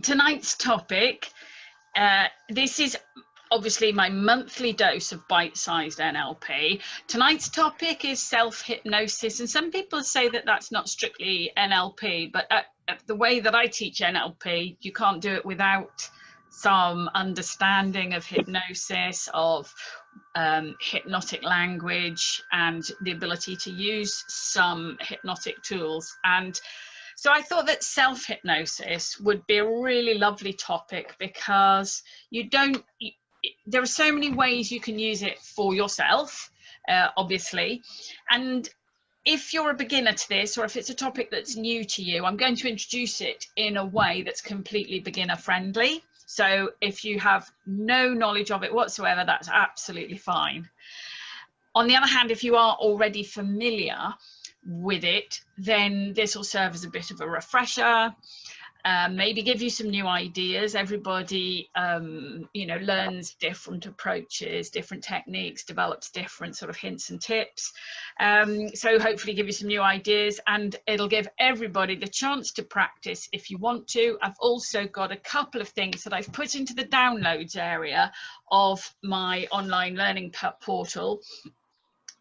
tonight's topic, this is obviously my monthly dose of bite-sized NLP. Tonight's topic is self-hypnosis, and some people say that that's not strictly NLP, but the way that I teach NLP, you can't do it without some understanding of hypnosis, of hypnotic language, and the ability to use some hypnotic tools. And so I thought that self-hypnosis would be a really lovely topic, because there are so many ways you can use it for yourself, obviously. And if you're a beginner to this, or if it's a topic that's new to you, I'm going to introduce it in a way that's completely beginner friendly. So if you have no knowledge of it whatsoever, that's absolutely fine. On the other hand, if you are already familiar with it, then this will serve as a bit of a refresher, maybe give you some new ideas. Everybody learns different approaches, different techniques, develops different sort of hints and tips, so hopefully give you some new ideas, and it'll give everybody the chance to practice if you want to. I've also got a couple of things that I've put into the downloads area of my online learning portal.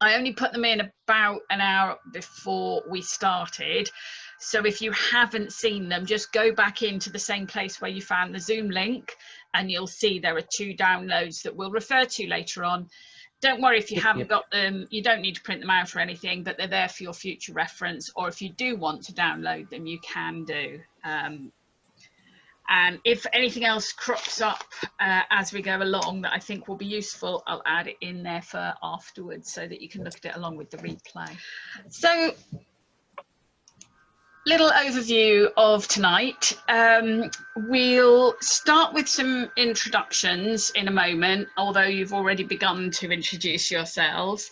I only put them in about an hour before we started. So if you haven't seen them, just go back into the same place where you found the Zoom link, and you'll see there are 2 downloads that we'll refer to later on. Don't worry if you haven't got them, you don't need to print them out or anything, but they're there for your future reference, or if you do want to download them, you can do. And if anything else crops up as we go along that I think will be useful, I'll add it in there for afterwards, so that you can look at it along with the replay. So, little overview of tonight. We'll start with some introductions in a moment, although you've already begun to introduce yourselves.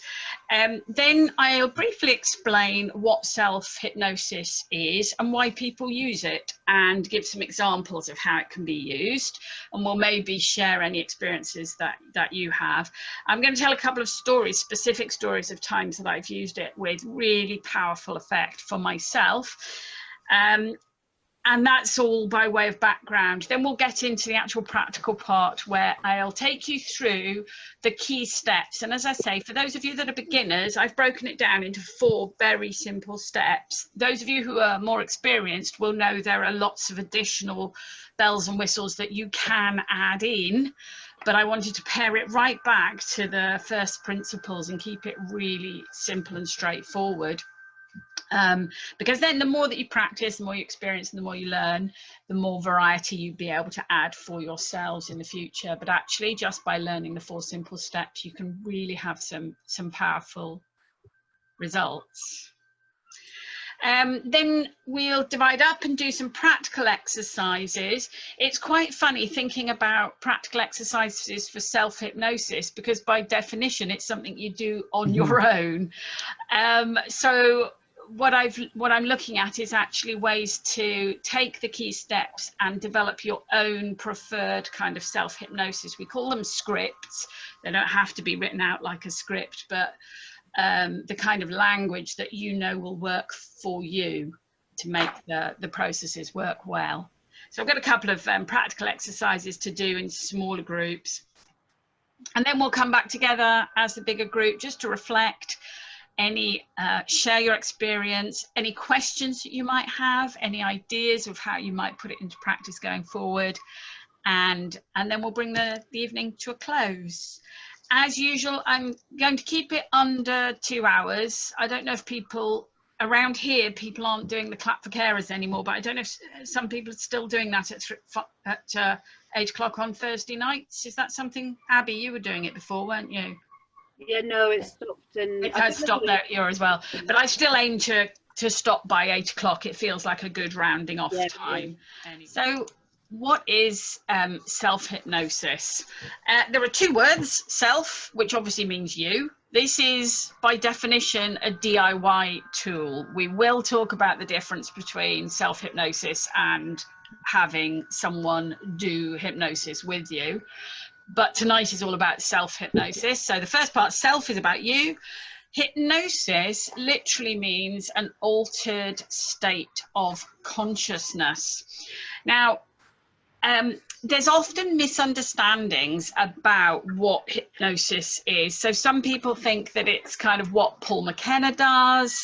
Then I'll briefly explain what self-hypnosis is and why people use it, and give some examples of how it can be used, and we'll maybe share any experiences that you have. I'm going to tell a couple of stories, specific stories of times that I've used it with really powerful effect for myself. And that's all by way of background. Then we'll get into the actual practical part, where I'll take you through the key steps. And as I say, for those of you that are beginners, I've broken it down into 4 very simple steps. Those of you who are more experienced will know there are lots of additional bells and whistles that you can add in, but I wanted to pare it right back to the first principles and keep it really simple and straightforward. Because then the more that you practice, the more you experience, and the more you learn, the more variety you'd be able to add for yourselves in the future. But actually, just by learning the 4 simple steps, you can really have some powerful results. Then we'll divide up and do some practical exercises. It's quite funny thinking about practical exercises for self-hypnosis, because by definition it's something you do on your own. So what I'm looking at is actually ways to take the key steps and develop your own preferred kind of self-hypnosis. We call them scripts. They don't have to be written out like a script, but the kind of language that you know will work for you to make the processes work well. So I've got a couple of practical exercises to do in smaller groups, and then we'll come back together as the bigger group just to reflect, share your experience, any questions that you might have, any ideas of how you might put it into practice going forward, and then we'll bring the evening to a close. As usual, I'm going to keep it under 2 hours. I don't know if people around here, people aren't doing the clap for carers anymore, but I don't know if some people are still doing that at 8 o'clock on Thursday nights. Is that something, Abby, you were doing it before, weren't you? Yeah, no, it stopped. And it has stopped there here as well, but I still aim to stop by 8 o'clock. It feels like a good rounding off time. Anyway. So what is self-hypnosis? There are 2 words: self, which obviously means you. This is by definition a DIY tool. We will talk about the difference between self-hypnosis and having someone do hypnosis with you. But tonight is all about self-hypnosis. So the first part, self, is about you. Hypnosis literally means an altered state of consciousness. Now, there's often misunderstandings about what hypnosis is. So some people think that it's kind of what Paul McKenna does,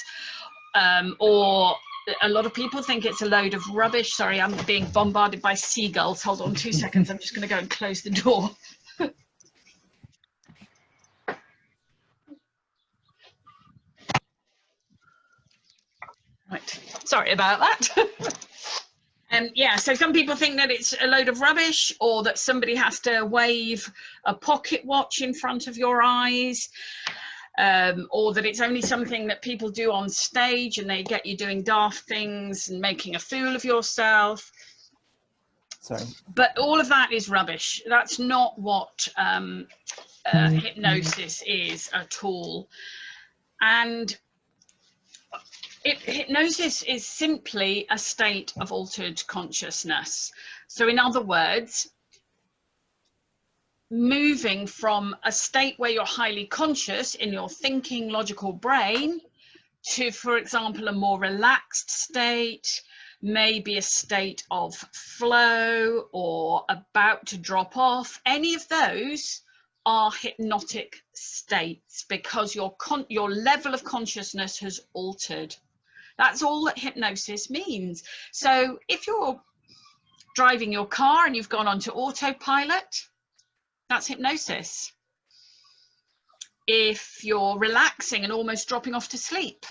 or a lot of people think it's a load of rubbish. Sorry, I'm being bombarded by seagulls. Hold on 2 seconds. I'm just going to go and close the door. Right, sorry about that. Yeah, so some people think that it's a load of rubbish, or that somebody has to wave a pocket watch in front of your eyes, or that it's only something that people do on stage and they get you doing daft things and making a fool of yourself. Sorry. But all of that is rubbish. That's not what hypnosis is at all. And hypnosis is simply a state of altered consciousness. So in other words, moving from a state where you're highly conscious in your thinking, logical brain to, for example, a more relaxed state, maybe a state of flow or about to drop off. Any of those are hypnotic states because your level of consciousness has altered. That's all that hypnosis means. So if you're driving your car and you've gone onto autopilot, that's hypnosis. If you're relaxing and almost dropping off to sleep,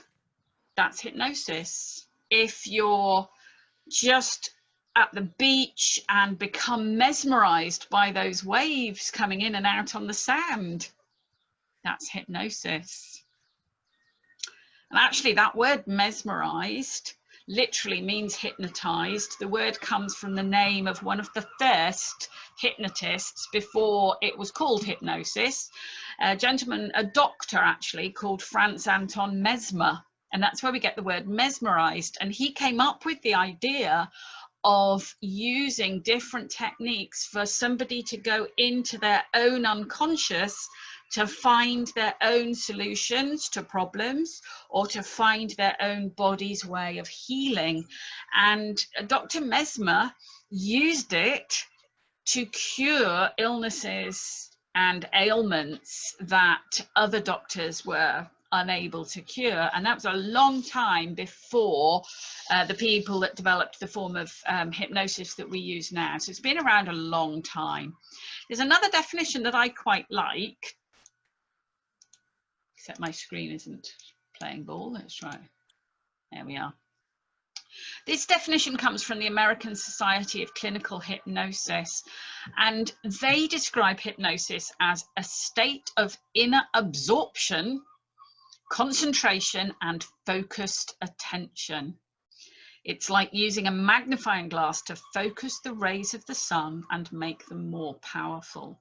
that's hypnosis. If you're just at the beach and become mesmerized by those waves coming in and out on the sand, that's hypnosis. And actually that word mesmerized literally means hypnotized. The word comes from the name of one of the first hypnotists before it was called hypnosis, a gentleman, a doctor actually, called Franz Anton Mesmer. And that's where we get the word mesmerized. And he came up with the idea of using different techniques for somebody to go into their own unconscious to find their own solutions to problems or to find their own body's way of healing. And Dr. Mesmer used it to cure illnesses and ailments that other doctors were unable to cure. And that was a long time before the people that developed the form of hypnosis that we use now. So it's been around a long time. There's another definition that I quite like, except my screen isn't playing ball. Let's try. There we are. This definition comes from the American Society of Clinical Hypnosis, and they describe hypnosis as a state of inner absorption, concentration, and focused attention. It's like using a magnifying glass to focus the rays of the sun and make them more powerful.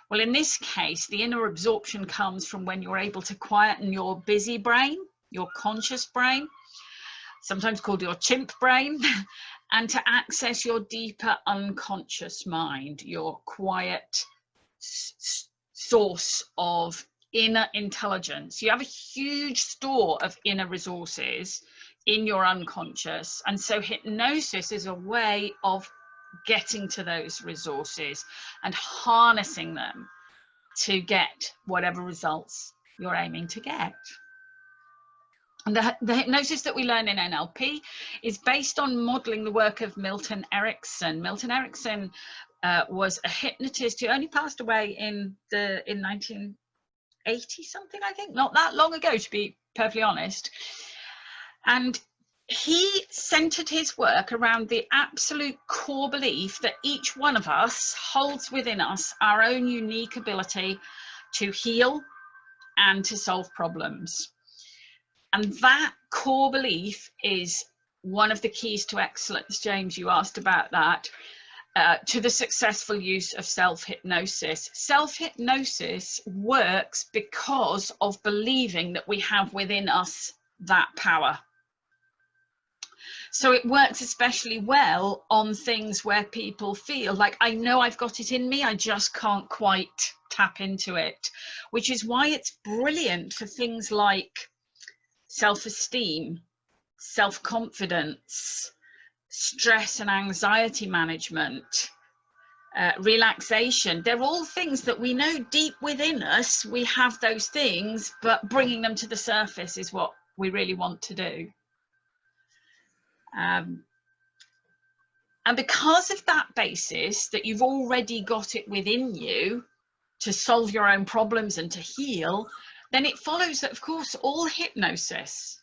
Well, in this case, the inner absorption comes from when you're able to quieten your busy brain, your conscious brain, sometimes called your chimp brain, and to access your deeper unconscious mind, your quiet source of inner intelligence. You have a huge store of inner resources in your unconscious, and so hypnosis is a way of getting to those resources and harnessing them to get whatever results you're aiming to get. And the hypnosis that we learn in NLP is based on modeling the work of Milton Erickson. Milton Erickson was a hypnotist who only passed away in 1980 something, I think, not that long ago, to be perfectly honest. And he centered his work around the absolute core belief that each one of us holds within us our own unique ability to heal and to solve problems. And that core belief is one of the keys to excellence. James, you asked about that, to the successful use of self-hypnosis. Self-hypnosis works because of believing that we have within us that power. So it works especially well on things where people feel like, I know I've got it in me, I just can't quite tap into it, which is why it's brilliant for things like self-esteem, self-confidence, stress and anxiety management, relaxation. They're all things that we know deep within us. We have those things, but bringing them to the surface is what we really want to do. And because of that basis, that you've already got it within you to solve your own problems and to heal, then it follows that, of course, all hypnosis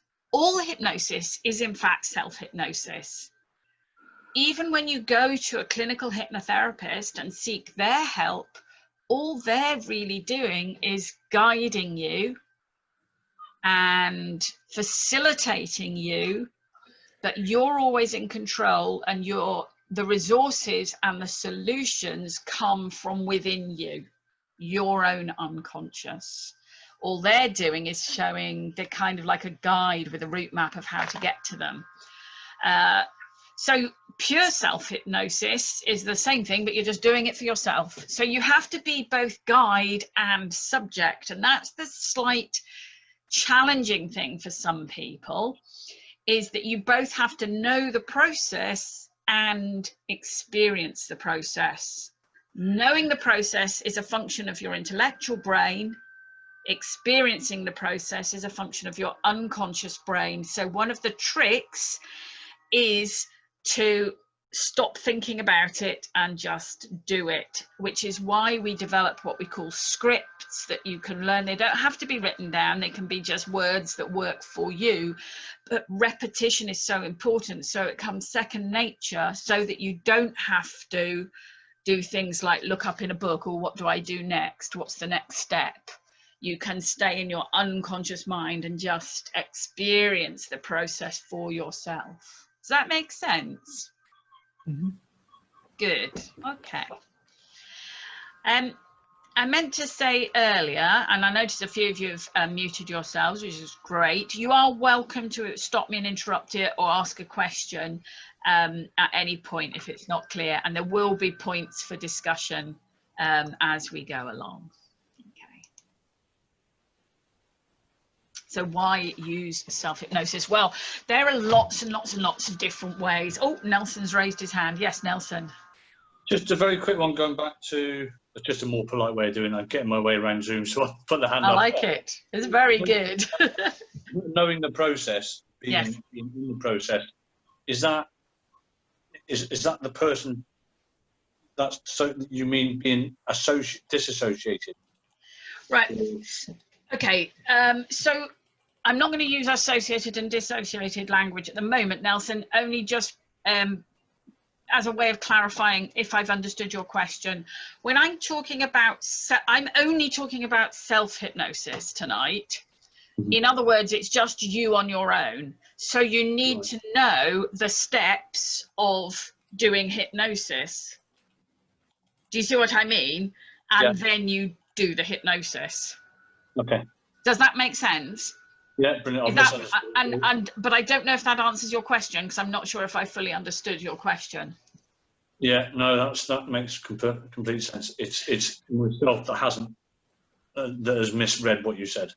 is in fact self-hypnosis. Even when you go to a clinical hypnotherapist and seek their help, all they're really doing is guiding you and facilitating you, that you're always in control, and the resources and the solutions come from within you, your own unconscious. All they're doing is showing, they're kind of like a guide with a route map of how to get to them. So pure self-hypnosis is the same thing, but you're just doing it for yourself. So you have to be both guide and subject, and that's the slight challenging thing for some people, is that you both have to know the process and experience the process. Knowing the process is a function of your intellectual brain. Experiencing the process is a function of your unconscious brain. So one of the tricks is to stop thinking about it and just do it, which is why we develop what we call scripts that you can learn. They don't have to be written down, they can be just words that work for you, but repetition is so important, so it comes second nature, so that you don't have to do things like look up in a book, or what do I do next, what's the next step. You can stay in your unconscious mind and just experience the process for yourself. Does that make sense? Mm-hmm. Good. Okay. I meant to say earlier, and I noticed a few of you have muted yourselves, which is great. You are welcome to stop me and interrupt it, or ask a question at any point if it's not clear, and there will be points for discussion as we go along. So why use self-hypnosis? Well, there are lots and lots and lots of different ways. Oh, Nelson's raised his hand. Yes, Nelson. Just a very quick one, going back to just a more polite way of doing it. I'm getting my way around Zoom, so I'll put the hand up. I like it. It's very good. Knowing the process, being yes. in the process, is that the person that's, so you mean being disassociated? Right. Okay, so I'm not going to use associated and dissociated language at the moment, Nelson, only just as a way of clarifying if I've understood your question. When I'm talking about, I'm only talking about self-hypnosis tonight. In other words, it's just you on your own. So you need to know the steps of doing hypnosis. Do you see what I mean? And then you do the hypnosis. Okay. Does that make sense? Yeah, brilliant. But I don't know if that answers your question, because I'm not sure if I fully understood your question. Yeah, no, that makes complete sense. It's myself that hasn't that has misread what you said.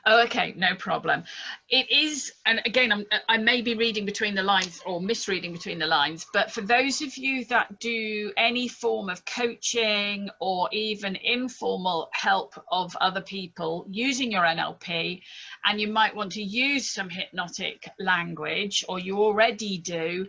Oh, okay, no problem. It is, and again, I may be reading between the lines or misreading between the lines, but for those of you that do any form of coaching or even informal help of other people using your NLP, and you might want to use some hypnotic language, or you already do,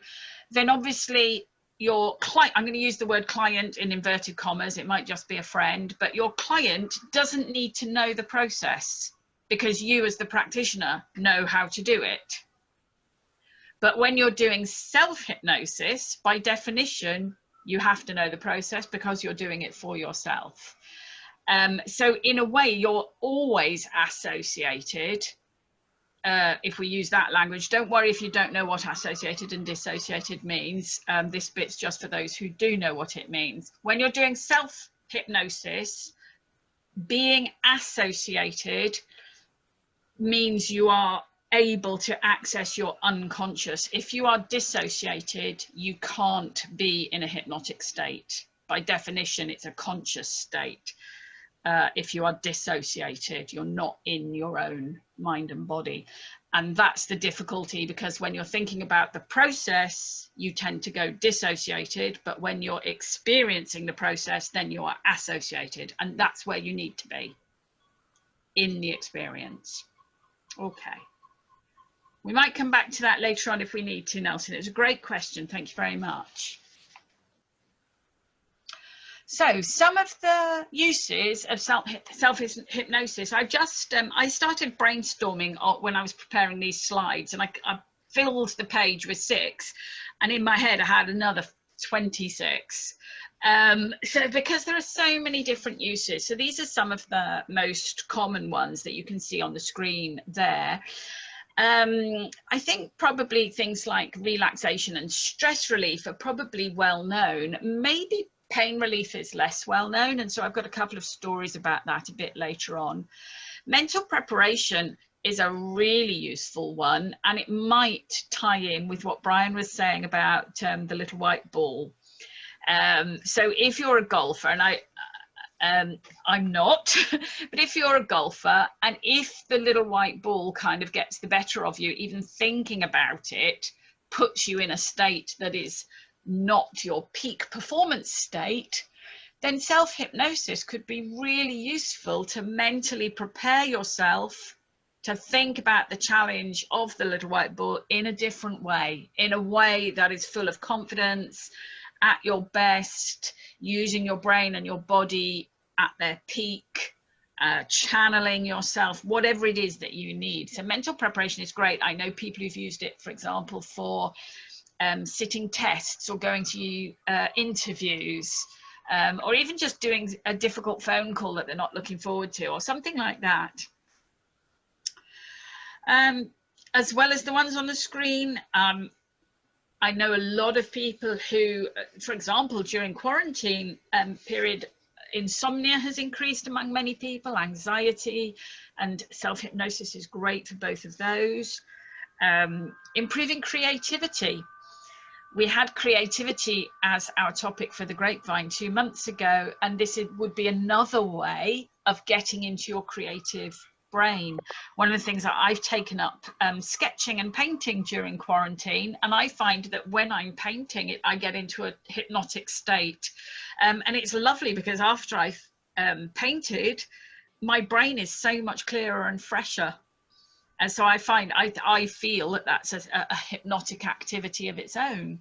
then obviously your client, I'm going to use the word client in inverted commas, it might just be a friend, but your client doesn't need to know the process, because you as the practitioner know how to do it. But when you're doing self-hypnosis, by definition, you have to know the process, because you're doing it for yourself. So in a way, you're always associated. If we use that language, don't worry if you don't know what associated and dissociated means. This bit's just for those who do know what it means. When you're doing self-hypnosis, being associated means you are able to access your unconscious. If you are dissociated, you can't be in a hypnotic state. By definition, it's a conscious state. If you are dissociated, you're not in your own mind and body. And that's the difficulty, because when you're thinking about the process, you tend to go dissociated, but when you're experiencing the process, then you are associated. And that's where you need to be, in the experience. Okay. We might come back to that later on if we need to, Nelson. It was a great question. Thank you very much. So some of the uses of self-hypnosis, I started brainstorming when I was preparing these slides, and I filled the page with 6, and in my head I had another 26. So because there are so many different uses, so these are some of the most common ones that you can see on the screen there. I think probably things like relaxation and stress relief are probably well known. Maybe pain relief is less well known, and so I've got a couple of stories about that a bit later on. Mental preparation is a really useful one, and it might tie in with what Brian was saying about the little white ball. So if you're a golfer, and I'm not, but if you're a golfer, and if the little white ball kind of gets the better of you, even thinking about it puts you in a state that is not your peak performance state, then self-hypnosis could be really useful to mentally prepare yourself to think about the challenge of the little white ball in a different way, in a way that is full of confidence, at your best, using your brain and your body at their peak, channeling yourself, whatever it is that you need. So mental preparation is great. I know people who've used it, for example, for sitting tests or going to interviews, or even just doing a difficult phone call that they're not looking forward to, or something like that. As well as the ones on the screen, I know a lot of people who, for example, during quarantine period, insomnia has increased among many people, anxiety, and self-hypnosis is great for both of those. Improving creativity. We had creativity as our topic for the Grapevine 2 months ago, and this would be another way of getting into your creative brain. One of the things that I've taken up sketching and painting during quarantine, and I find that when I'm painting I get into a hypnotic state, and it's lovely because after I've painted, my brain is so much clearer and fresher, and so I find I feel that that's a hypnotic activity of its own.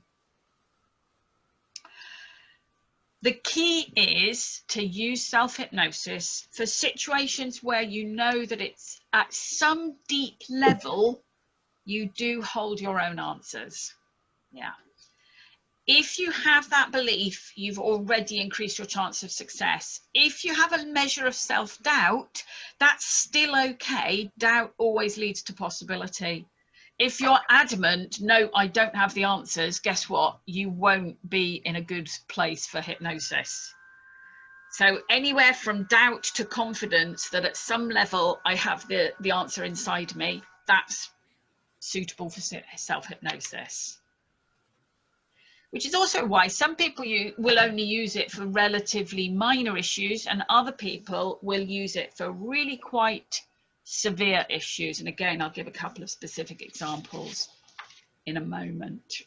The key is to use self-hypnosis for situations where you know that it's at some deep level, you do hold your own answers. Yeah. If you have that belief, you've already increased your chance of success. If you have a measure of self-doubt, that's still okay. Doubt always leads to possibility. If you're adamant, no, I don't have the answers, guess what? You won't be in a good place for hypnosis. So anywhere from doubt to confidence that at some level I have the answer inside me, that's suitable for self-hypnosis. Which is also why some people will only use it for relatively minor issues, and other people will use it for really quite severe issues. And again, I'll give a couple of specific examples in a moment.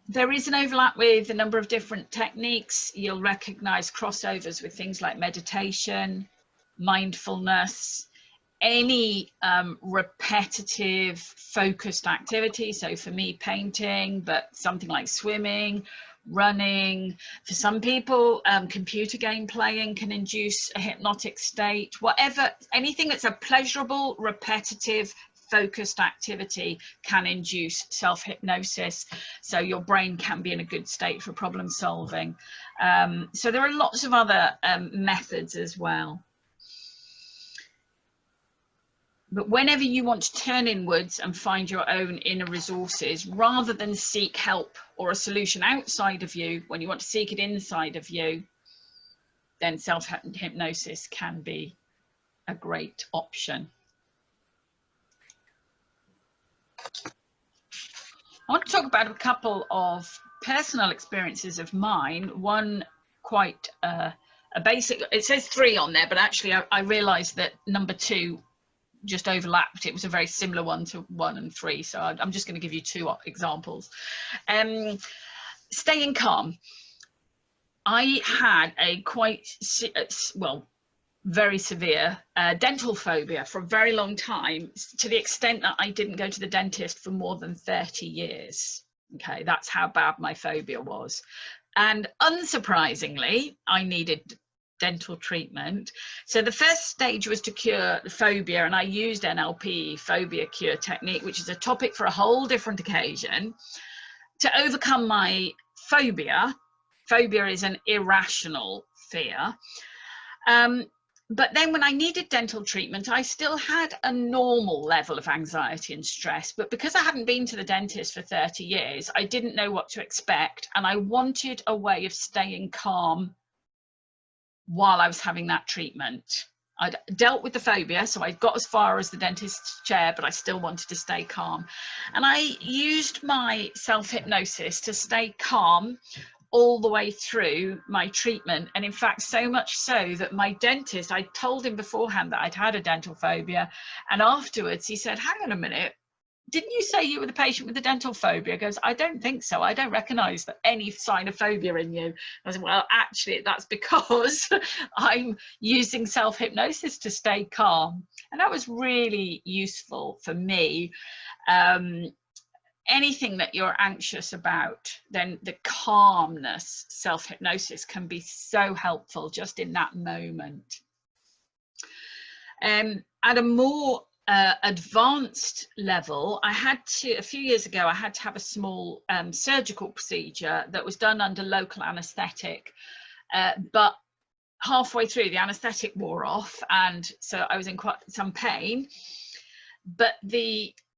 There is an overlap with a number of different techniques. You'll recognize crossovers with things like meditation, mindfulness, any repetitive focused activity. So for me, painting, but something like swimming, running. For some people, computer game playing can induce a hypnotic state. Whatever, anything that's a pleasurable, repetitive, focused activity can induce self-hypnosis, so your brain can be in a good state for problem solving. So there are lots of other methods as well. But whenever you want to turn inwards and find your own inner resources, rather than seek help or a solution outside of you, when you want to seek it inside of you, then self-hypnosis can be a great option. I want to talk about a couple of personal experiences of mine, one quite a basic, it says 3 on there, but actually I realized that number 2 just overlapped. It was a very similar one to 1 and 3. So I'm just going to give you 2 examples. Staying calm. I had a quite, well, very severe dental phobia for a very long time, to the extent that I didn't go to the dentist for more than 30 years. Okay, that's how bad my phobia was. And unsurprisingly, I needed dental treatment. So the first stage was to cure the phobia, and I used NLP, phobia cure technique, which is a topic for a whole different occasion, to overcome my phobia. Phobia is an irrational fear. But then when I needed dental treatment, I still had a normal level of anxiety and stress. But because I hadn't been to the dentist for 30 years, I didn't know what to expect. And I wanted a way of staying calm while I was having that treatment. I'd dealt with the phobia, so I got as far as the dentist's chair, but I still wanted to stay calm. And I used my self-hypnosis to stay calm all the way through my treatment. And in fact, so much so that my dentist, I told him beforehand that I'd had a dental phobia, and afterwards he said, hang on a minute, didn't you say you were the patient with the dental phobia? He goes, I don't think so. I don't recognize any sign of phobia in you. I said, well, actually, that's because I'm using self-hypnosis to stay calm. And that was really useful for me. Anything that you're anxious about, then the calmness self-hypnosis can be so helpful just in that moment. At a more advanced level, a few years ago, I had to have a small surgical procedure that was done under local anaesthetic, but halfway through the anaesthetic wore off, and so I was in quite some pain. But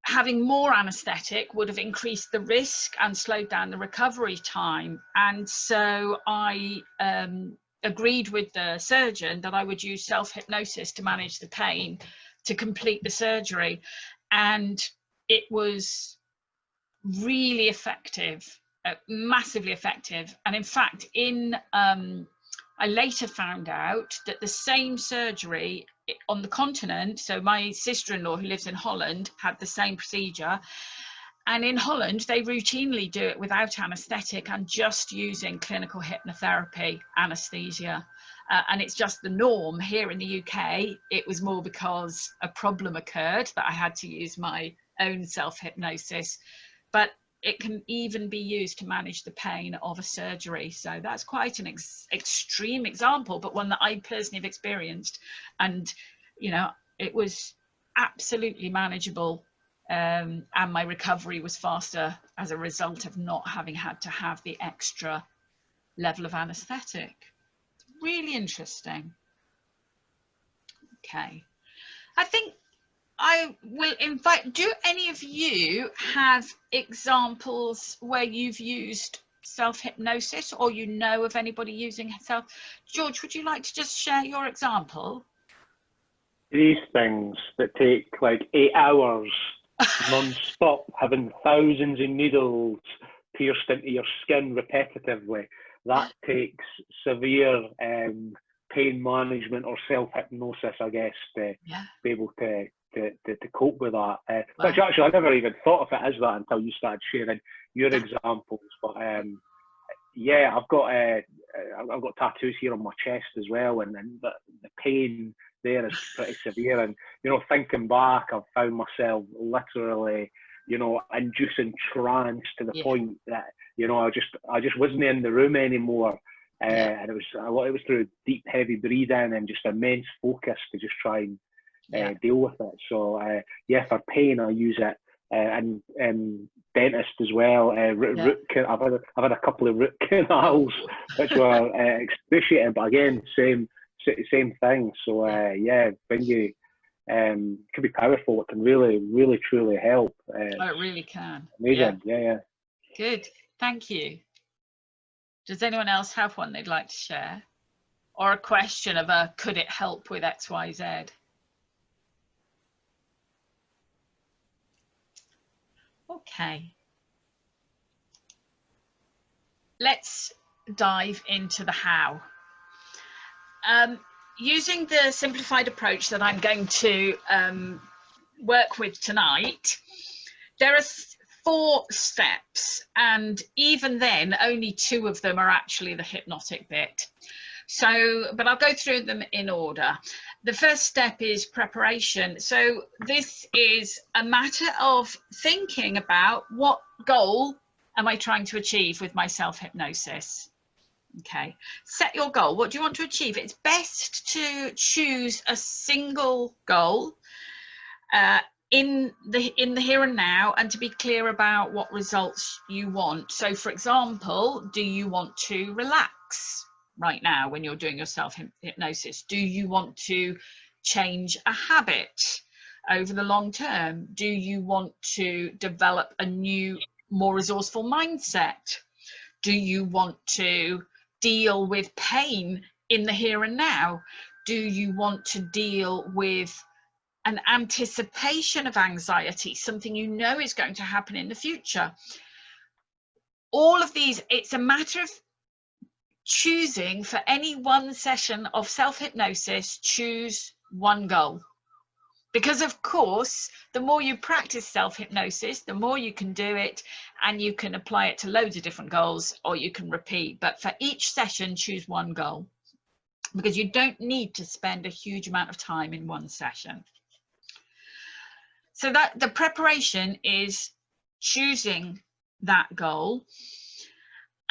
having more anaesthetic would have increased the risk and slowed down the recovery time. And so I agreed with the surgeon that I would use self-hypnosis to manage the pain to complete the surgery. And it was really effective, massively effective. And in fact, I later found out that the same surgery on the continent, so my sister-in-law who lives in Holland had the same procedure, and in Holland they routinely do it without anaesthetic and just using clinical hypnotherapy anesthesia, and it's just the norm. Here in the UK it was more because a problem occurred that I had to use my own self-hypnosis, but it can even be used to manage the pain of a surgery. So that's quite an extreme example, but one that I personally have experienced. And, you know, it was absolutely manageable. And my recovery was faster as a result of not having had to have the extra level of anaesthetic. Really interesting. Okay. I think I will invite, do any of you have examples where you've used self-hypnosis, or you know of anybody using George, would you like to just share your example? These things that take like 8 hours non-stop, having thousands of needles pierced into your skin repetitively, that takes severe pain management or self-hypnosis, I guess, to be able to cope with that. Which actually I never even thought of it as that until you started sharing your examples. But yeah, I've got tattoos here on my chest as well, and the pain there is pretty severe. And you know, thinking back, I've found myself literally, you know, inducing trance to the point that, you know, I just wasn't in the room anymore. And it was through deep, heavy breathing and just immense focus to just try and deal with it. So for pain I use it, and dentist as well. I've had a couple of root canals which were excruciating, but again, same thing. So when you can be powerful, it can really truly help. It really can. Amazing. Yeah. Good, thank you. Does anyone else have one they'd like to share, or a question of could it help with XYZ? Okay, let's dive into the how. Using the simplified approach that I'm going to work with tonight, there are 4 steps, and even then only 2 of them are actually the hypnotic bit. So, but I'll go through them in order. The first step is preparation. So this is a matter of thinking about what goal am I trying to achieve with my self-hypnosis. Okay, set your goal. What do you want to achieve? It's best to choose a single goal in the here and now, and to be clear about what results you want. So for example, do you want to relax right now when you're doing your self-hypnosis? Do you want to change a habit over the long term? Do you want to develop a new, more resourceful mindset? Do you want to deal with pain in the here and now? Do you want to deal with an anticipation of anxiety, something you know is going to happen in the future? All of these, it's a matter of choosing for any one session of self-hypnosis, choose one goal. Because of course, the more you practice self-hypnosis, the more you can do it, and you can apply it to loads of different goals, or you can repeat. But for each session, choose one goal, because you don't need to spend a huge amount of time in one session. So that the preparation is choosing that goal.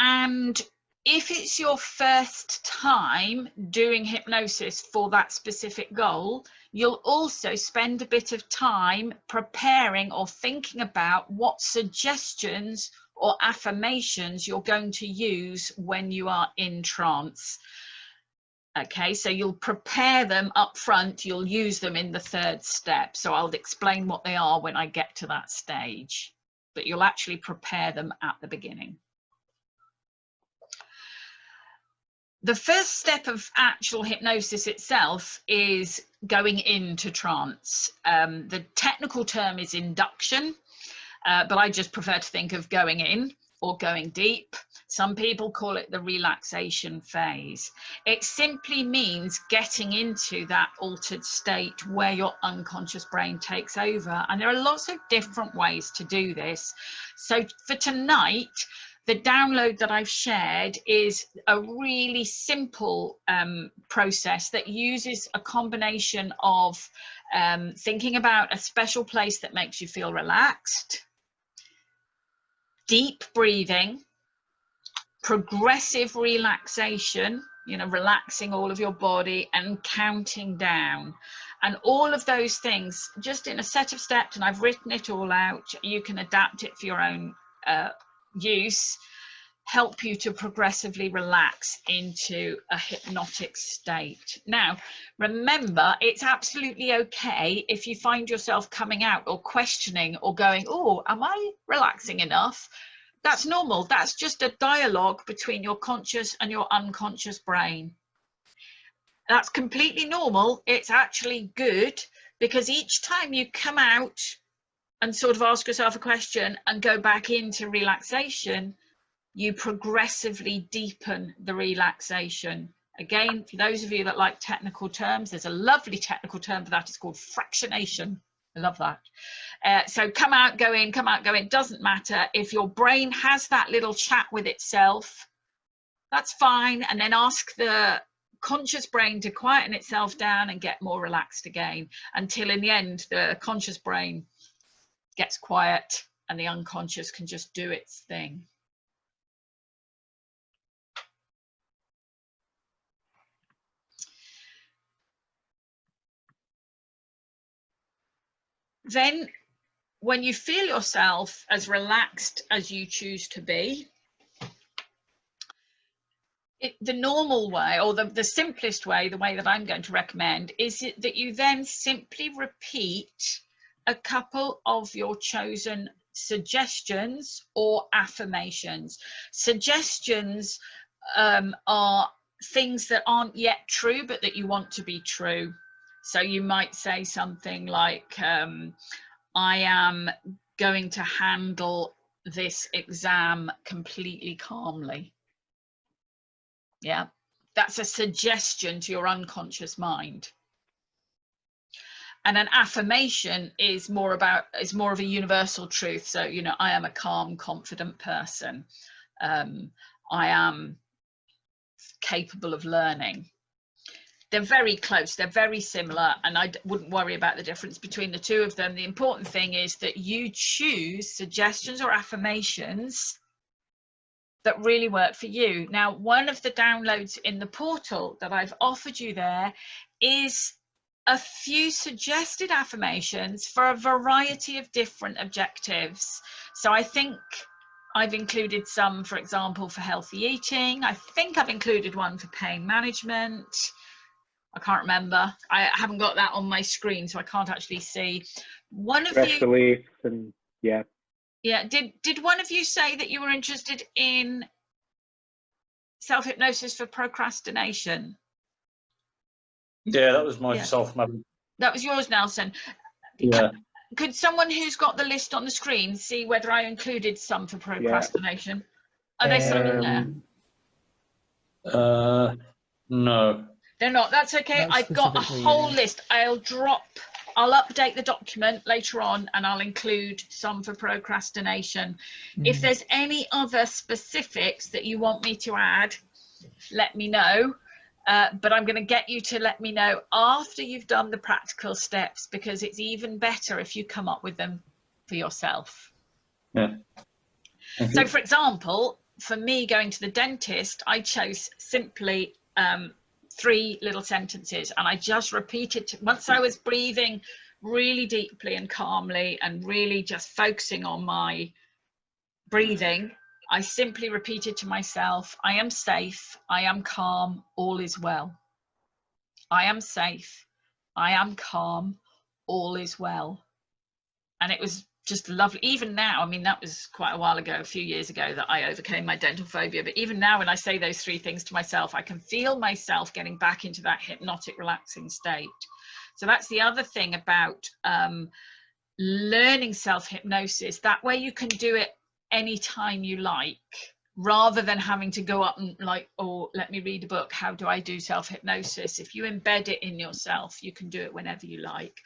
And if it's your first time doing hypnosis for that specific goal, you'll also spend a bit of time preparing or thinking about what suggestions or affirmations you're going to use when you are in trance. Okay, so you'll prepare them up front, you'll use them in the 3rd step. So I'll explain what they are when I get to that stage, but you'll actually prepare them at the beginning. The first step of actual hypnosis itself is going into trance. The technical term is induction, but I just prefer to think of going in or going deep. Some people call it the relaxation phase. It simply means getting into that altered state where your unconscious brain takes over. And there are lots of different ways to do this. So for tonight, the download that I've shared is a really simple process that uses a combination of thinking about a special place that makes you feel relaxed, deep breathing, progressive relaxation, you know, relaxing all of your body, and counting down. And all of those things just in a set of steps, and I've written it all out. You can adapt it for your own use, help you to progressively relax into a hypnotic state. Now, remember, it's absolutely okay if you find yourself coming out or questioning or going, oh, am I relaxing enough? That's normal. That's just a dialogue between your conscious and your unconscious brain. That's completely normal. It's actually good, because each time you come out and sort of ask yourself a question and go back into relaxation, you progressively deepen the relaxation. Again, for those of you that like technical terms, there's a lovely technical term for that. It's called fractionation. I love that. So come out, go in, come out, go in. Doesn't matter. If your brain has that little chat with itself, that's fine. And then ask the conscious brain to quieten itself down and get more relaxed again, until in the end, the conscious brain gets quiet and the unconscious can just do its thing. Then, when you feel yourself as relaxed as you choose to be, the normal way, or the simplest way, the way that I'm going to recommend, is that you then simply repeat a couple of your chosen suggestions or affirmations. Suggestions are things that aren't yet true, but that you want to be true. So you might say something like, I am going to handle this exam completely calmly. Yeah, That's a suggestion to your unconscious mind. And an affirmation is more of a universal truth. So, you know, I am a calm, confident person. I am capable of learning. They're very close, they're very similar, and I wouldn't worry about the difference between the two of them. The important thing is that you choose suggestions or affirmations that really work for you. Now, one of the downloads in the portal that I've offered you there is a few suggested affirmations for a variety of different objectives. So I think I've included some, for example, for healthy eating. I think I've included one for pain management. I can't remember. I haven't got that on my screen, so I can't actually see. One of you, relief and yeah. Did one of you say that you were interested in self-hypnosis for procrastination? Yeah, that was myself, Madeleine. That was yours, Nelson. Yeah. Could someone who's got the list on the screen see whether I included some for procrastination? Are they still in there? No. They're not. That's okay. Not I've got a specifically, whole yeah. list. I'll update the document later on, and I'll include some for procrastination. If there's any other specifics that you want me to add, let me know. But I'm going to get you to let me know after you've done the practical steps, because it's even better if you come up with them for yourself. Yeah. So, for example, for me going to the dentist, I chose simply 3 little sentences, and I just repeated once I was breathing really deeply and calmly and really just focusing on my breathing. I simply repeated to myself, I am safe, I am calm, all is well. I am safe, I am calm, all is well. And it was just lovely. Even now, I mean, that was quite a while ago, a few years ago, that I overcame my dental phobia. But even now, when I say those 3 things to myself, I can feel myself getting back into that hypnotic, relaxing state. So that's the other thing about learning self-hypnosis. That way you can do it anytime you like, rather than having to go up and like, oh, let me read a book. How do I do self-hypnosis? If you embed it in yourself, you can do it whenever you like.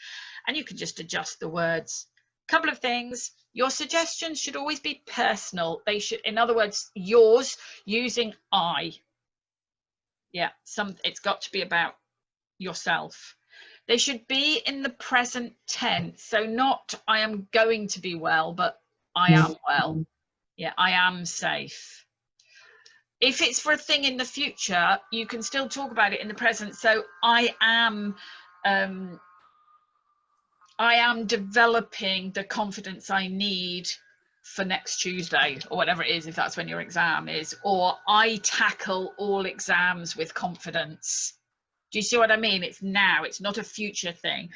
And you can just adjust the words. Couple of things. Your suggestions should always be personal. They should, in other words, yours using I. Yeah, it's got to be about yourself. They should be in the present tense. So not I am going to be well, but I am well. Yeah, I am safe. If it's for a thing in the future, you can still talk about it in the present. So I am developing the confidence I need for next Tuesday, or whatever it is, if that's when your exam is, or I tackle all exams with confidence. Do you see what I mean? It's now, it's not a future thing.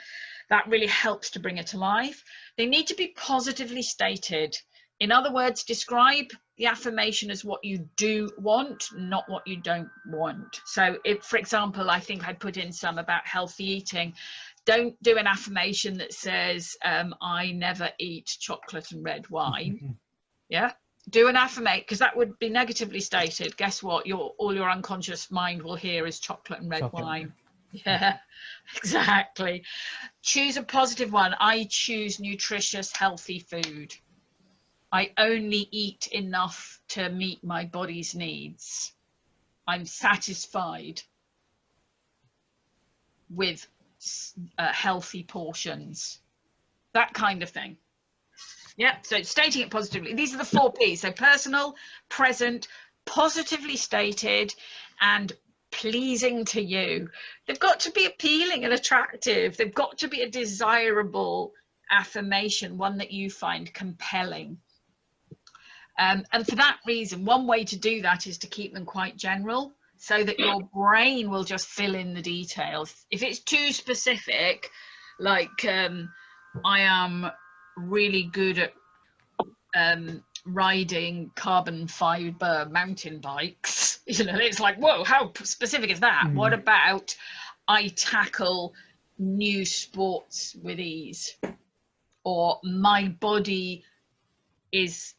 That really helps to bring it to life. They need to be positively stated. In other words, describe the affirmation as what you do want, not what you don't want. So if, for example, I think I'd put in some about healthy eating. Don't do an affirmation that says, I never eat chocolate and red wine. Yeah. Do an affirmation, because that would be negatively stated. Guess what? All your unconscious mind will hear is chocolate and red wine. Yeah, exactly. Choose a positive one. I choose nutritious, healthy food. I only eat enough to meet my body's needs. I'm satisfied with healthy portions. That kind of thing. Yeah, so stating it positively. These are the 4 P's. So personal, present, positively stated, and pleasing to you. They've got to be appealing and attractive. They've got to be a desirable affirmation, one that you find compelling. And for that reason, one way to do that is to keep them quite general, so that your brain will just fill in the details. If it's too specific, like I am really good at riding carbon fiber mountain bikes, you know, it's like, whoa, how specific is that? What about I tackle new sports with ease, or my body is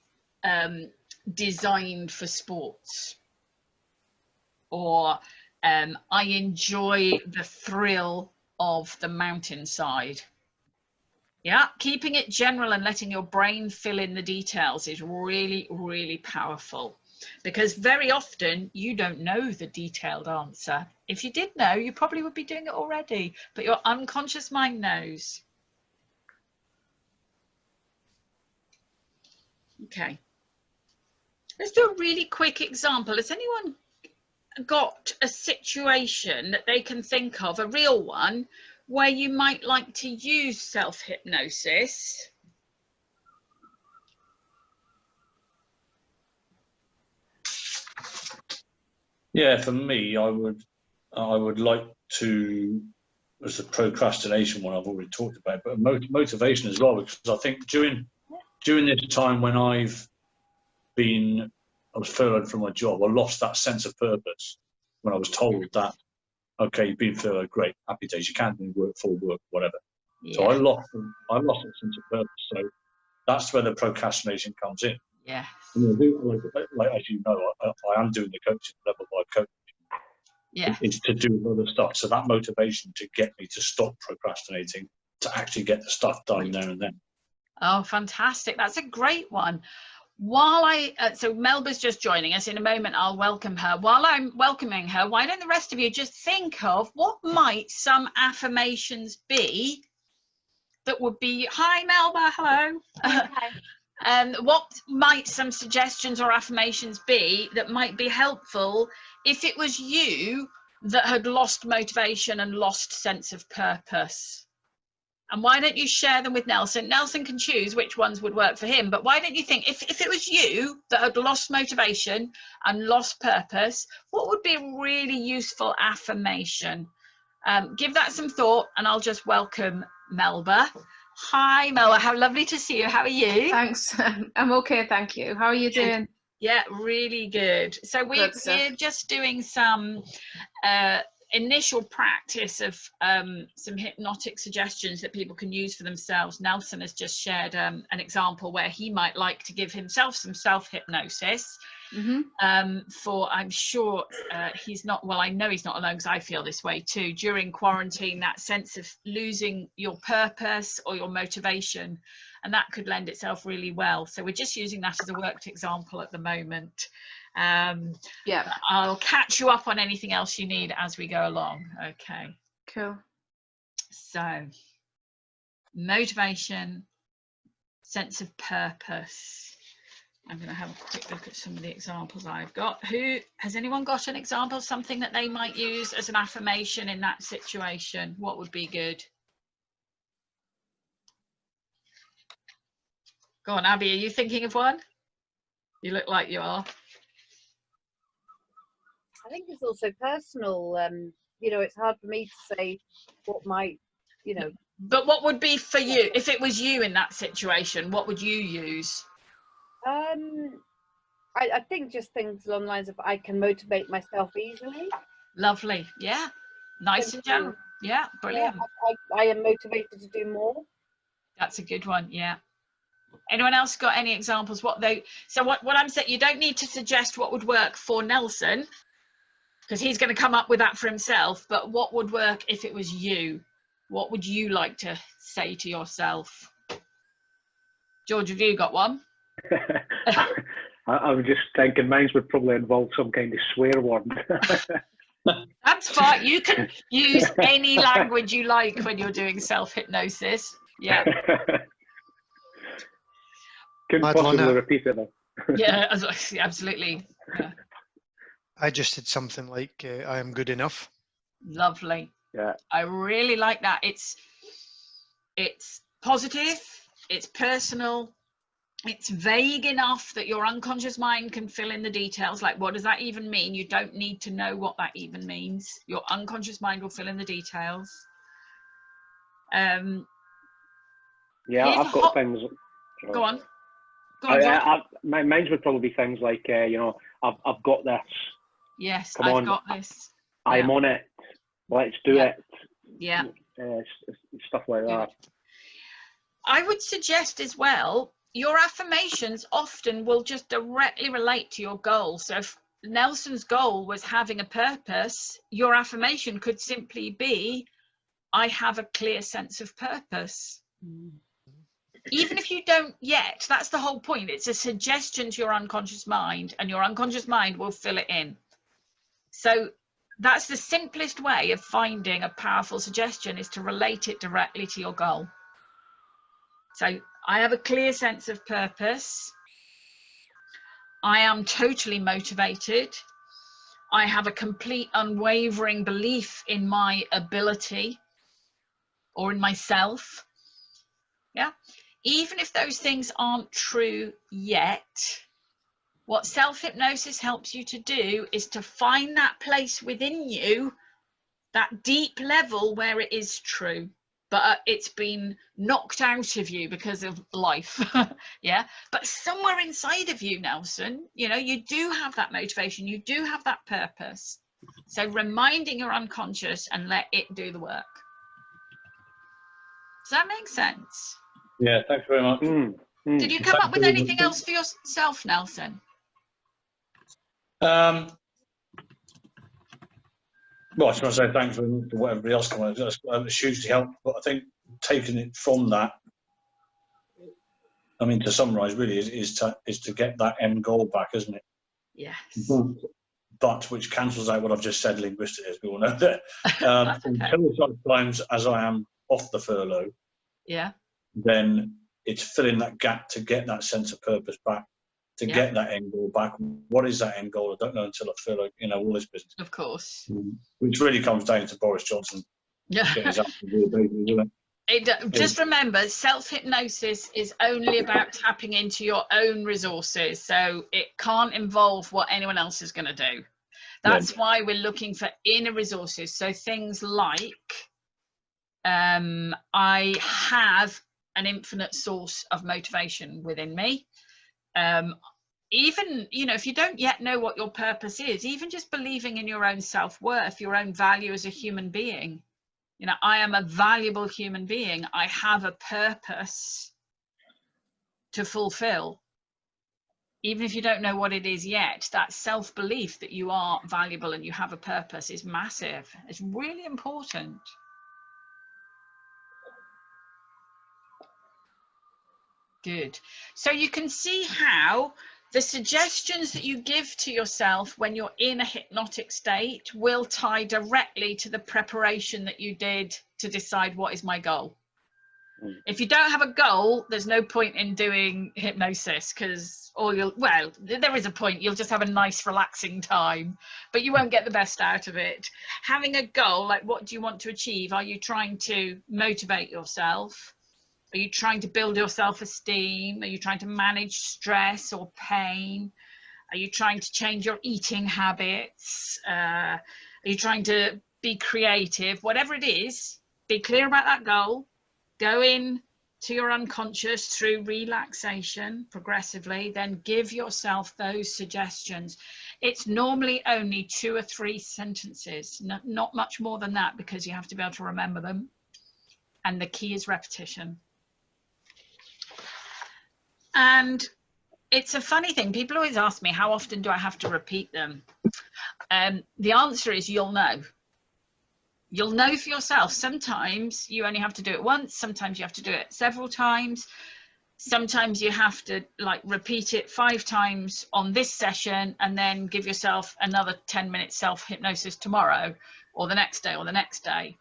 designed for sports, or I enjoy the thrill of the mountainside. Yeah, keeping it general and letting your brain fill in the details is really, really powerful, because very often you don't know the detailed answer. If you did know, you probably would be doing it already, but your unconscious mind knows. Okay. Let's do a really quick example. Has anyone got a situation that they can think of, a real one, where you might like to use self-hypnosis? Yeah, for me, I would like to, as the procrastination one I've already talked about, but motivation as well, because I think during this time when I was furloughed from my job, I lost that sense of purpose when I was told that, okay, you've been furloughed, great, happy days, you can't do work, full work, whatever. Yeah. So I lost that sense of purpose. So that's where the procrastination comes in. Yeah. Like as you know, I am doing the coaching level by coaching. Yeah. It's to do other stuff. So that motivation to get me to stop procrastinating, to actually get the stuff done there and then. Oh, fantastic. That's a great one. While so Melba's just joining us. In a moment I'll welcome her. While I'm welcoming her, why don't the rest of you just think of what might some affirmations be that would be, hi Melba, hello. And what might some suggestions or affirmations be that might be helpful if it was you that had lost motivation and lost sense of purpose? And why don't you share them with Nelson? Nelson can choose which ones would work for him, but why don't you think, if it was you that had lost motivation and lost purpose, what would be a really useful affirmation? Give that some thought, and I'll just welcome Melba. Hi Melba, how lovely to see you. How are you? Thanks. I'm okay, thank you. How are you doing? Yeah, really good. So we're just doing some initial practice of some hypnotic suggestions that people can use for themselves. Nelson has just shared an example where he might like to give himself some self-hypnosis. For, I'm sure he's not, well, I know he's not alone, because I feel this way too. During quarantine, that sense of losing your purpose or your motivation, and that could lend itself really well. So we're just using that as a worked example at the moment. Yeah, I'll catch you up on anything else you need as we go along. Okay, cool. So motivation, sense of purpose. I'm going to have a quick look at some of the examples I've got. Has anyone got an example of something that they might use as an affirmation in that situation? What would be good? Go on, Abby, are you thinking of one? You look like you are. I think it's also personal. You know, it's hard for me to say what might, you know. But what would be for you, if it was you in that situation, what would you use? I think just things along the lines of, I can motivate myself easily. Lovely. Yeah. Nice and general. Yeah, brilliant. Yeah, I am motivated to do more. That's a good one. Yeah. Anyone else got any examples? So what I'm saying, you don't need to suggest what would work for Nelson, because he's going to come up with that for himself, but what would work if it was you? What would you like to say to yourself? George, have you got one? I was just thinking mine would probably involve some kind of swear word. That's fine. You can use any language you like when you're doing self-hypnosis. Yeah. Couldn't Madeleine, possibly repeat it though. Yeah, absolutely. Yeah. I just did something like, I am good enough. Lovely. Yeah. I really like that. It's positive, it's personal, it's vague enough that your unconscious mind can fill in the details. Like, what does that even mean? You don't need to know what that even means. Your unconscious mind will fill in the details. Yeah, I've got things. Go on. Go on, mine would probably be things like, you know, I've got this. Yes, Come on. I've got this. I'm on it. Let's do it. Yeah. Stuff like that. I would suggest as well, your affirmations often will just directly relate to your goal. So if, Nelson's goal was having a purpose, your affirmation could simply be, I have a clear sense of purpose. Even if you don't yet, that's the whole point. It's a suggestion to your unconscious mind, and your unconscious mind will fill it in. So that's the simplest way of finding a powerful suggestion, is to relate it directly to your goal. So I have a clear sense of purpose. I am totally motivated. I have a complete unwavering belief in my ability or in myself. Yeah. Even if those things aren't true yet, what self-hypnosis helps you to do is to find that place within you, that deep level where it is true, but it's been knocked out of you because of life. Yeah, but somewhere inside of you, Nelson, you know, you do have that motivation, you do have that purpose. So reminding your unconscious and let it do the work. Does that make sense? Yeah, thanks very much. Did you come up with anything else for yourself, Nelson? Well, I just want to say thanks very much for what everybody else commented. It's hugely helpful. But I think taking it from that, I mean, to summarise, really, is to get that end goal back, isn't it? Yes. But which cancels out what I've just said linguistically, as we all know that. Until such times as I am off the furlough, yeah, then it's filling that gap to get that sense of purpose back, to get that end goal back. What is that end goal? I don't know until I furlough, you know, all this business. Of course. Which really comes down to Boris Johnson. Yeah. Just remember, self-hypnosis is only about tapping into your own resources, so it can't involve what anyone else is going to do. That's why we're looking for inner resources. So things like, I have an infinite source of motivation within me. Even, you know, if you don't yet know what your purpose is, even just believing in your own self-worth, your own value as a human being. You know, I am a valuable human being. I have a purpose to fulfill. Even if you don't know what it is yet, that self-belief that you are valuable and you have a purpose is massive. It's really important. Good. So you can see how the suggestions that you give to yourself when you're in a hypnotic state will tie directly to the preparation that you did to decide what is my goal. If you don't have a goal, there's no point in doing hypnosis, because well, there is a point. You'll just have a nice relaxing time, but you won't get the best out of it. Having a goal, like what do you want to achieve? Are you trying to motivate yourself? Are you trying to build your self-esteem? Are you trying to manage stress or pain? Are you trying to change your eating habits? Are you trying to be creative? Whatever it is, be clear about that goal. Go in to your unconscious through relaxation progressively, then give yourself those suggestions. It's normally only 2 or 3 sentences, not much more than that, because you have to be able to remember them. And the key is repetition. And it's a funny thing. People always ask me, how often do I have to repeat them? The answer is you'll know. You'll know for yourself. Sometimes you only have to do it once. Sometimes you have to do it several times. Sometimes you have to like repeat it 5 times on this session and then give yourself another 10-minute self-hypnosis tomorrow or the next day or the next day.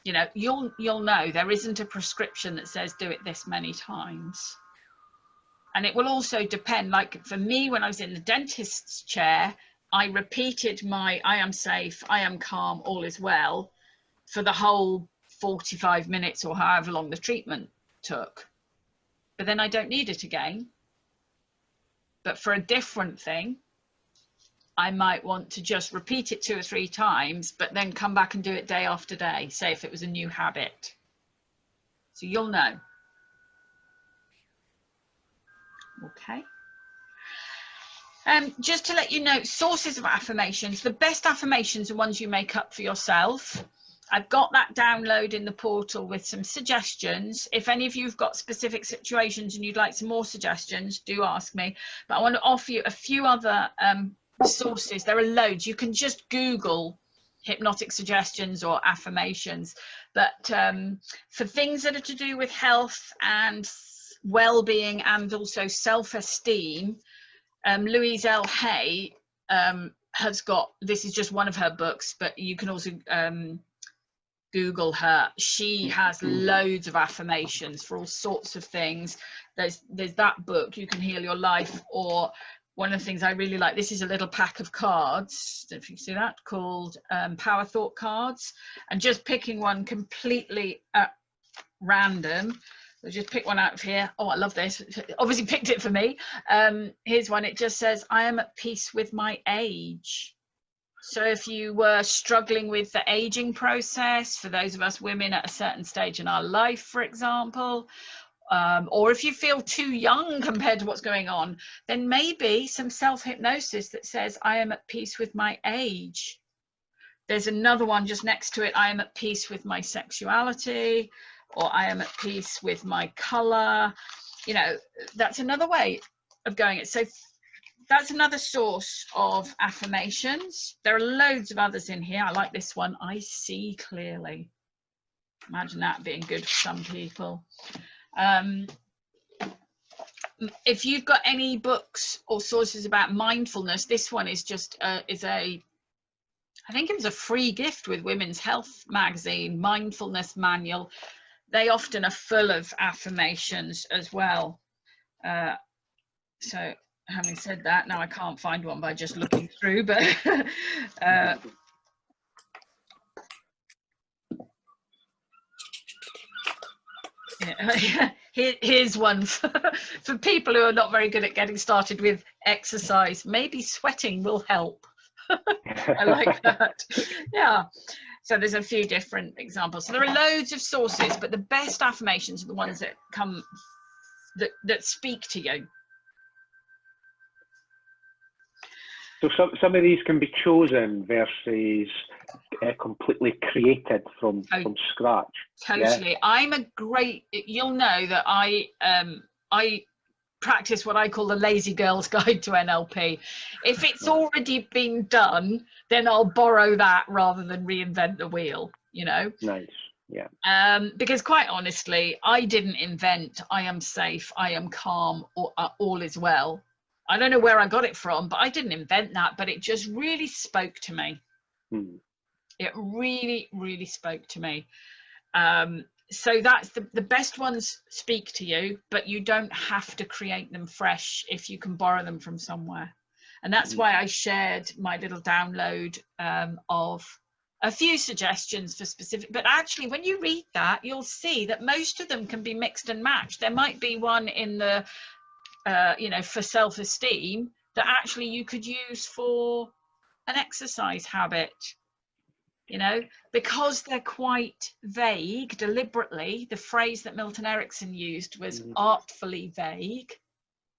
You know, you'll know. There isn't a prescription that says do it this many times. And it will also depend, like for me, when I was in the dentist's chair, I repeated my I am safe, I am calm, all is well for the whole 45 minutes or however long the treatment took. But then I don't need it again. But for a different thing, I might want to just repeat it 2 or 3 times, but then come back and do it day after day, say if it was a new habit. So you'll know. Okay. Just to let you know, sources of affirmations, the best affirmations are ones you make up for yourself. I've got that download in the portal with some suggestions. If any of you have got specific situations and you'd like some more suggestions, do ask me. But I want to offer you a few other sources. There are loads. You can just Google hypnotic suggestions or affirmations, but for things that are to do with health and well-being and also self-esteem, Louise L. Hay has got, this is just one of her books, but you can also Google her. She has loads of affirmations for all sorts of things. There's that book, You Can Heal Your Life, or one of the things I really like, this is a little pack of cards, if you see that, called Power Thought cards, and just picking one completely at random. So just pick one out of here. Oh, I love this. Obviously picked it for me. Here's one. It just says, I am at peace with my age. So if you were struggling with the aging process, for those of us women at a certain stage in our life, for example, or if you feel too young compared to what's going on, then maybe some self-hypnosis that says, I am at peace with my age. There's another one just next to it, I am at peace with my sexuality, or I am at peace with my color. You know, that's another way of going it. So that's another source of affirmations. There are loads of others in here. I like this one, I see clearly. Imagine that being good for some people. If you've got any books or sources about mindfulness, this one is just I think it was a free gift with Women's Health magazine, Mindfulness Manual. They often are full of affirmations as well. So having said that, now I can't find one by just looking through, but yeah. Here's one for people who are not very good at getting started with exercise. Maybe sweating will help. I like that. Yeah. So there's a few different examples. So there are loads of sources, but the best affirmations are the ones that come that speak to you. So some of these can be chosen versus completely created from scratch. Totally. Yeah? You'll know that I practice what I call the lazy girl's guide to NLP. If it's already been done, then I'll borrow that rather than reinvent the wheel, you know. Nice. Yeah. Because quite honestly, I didn't invent I am safe, I am calm, or all is well. I don't know where I got it from, but I didn't invent that, but it just really spoke to me. It really, really spoke to me. So that's the best ones speak to you, but you don't have to create them fresh if you can borrow them from somewhere. And that's why I shared my little download of a few suggestions for specific, but actually when you read that, you'll see that most of them can be mixed and matched. There might be one in the, you know, for self-esteem that actually you could use for an exercise habit. You know, because they're quite vague, deliberately, the phrase that Milton Erickson used was artfully vague,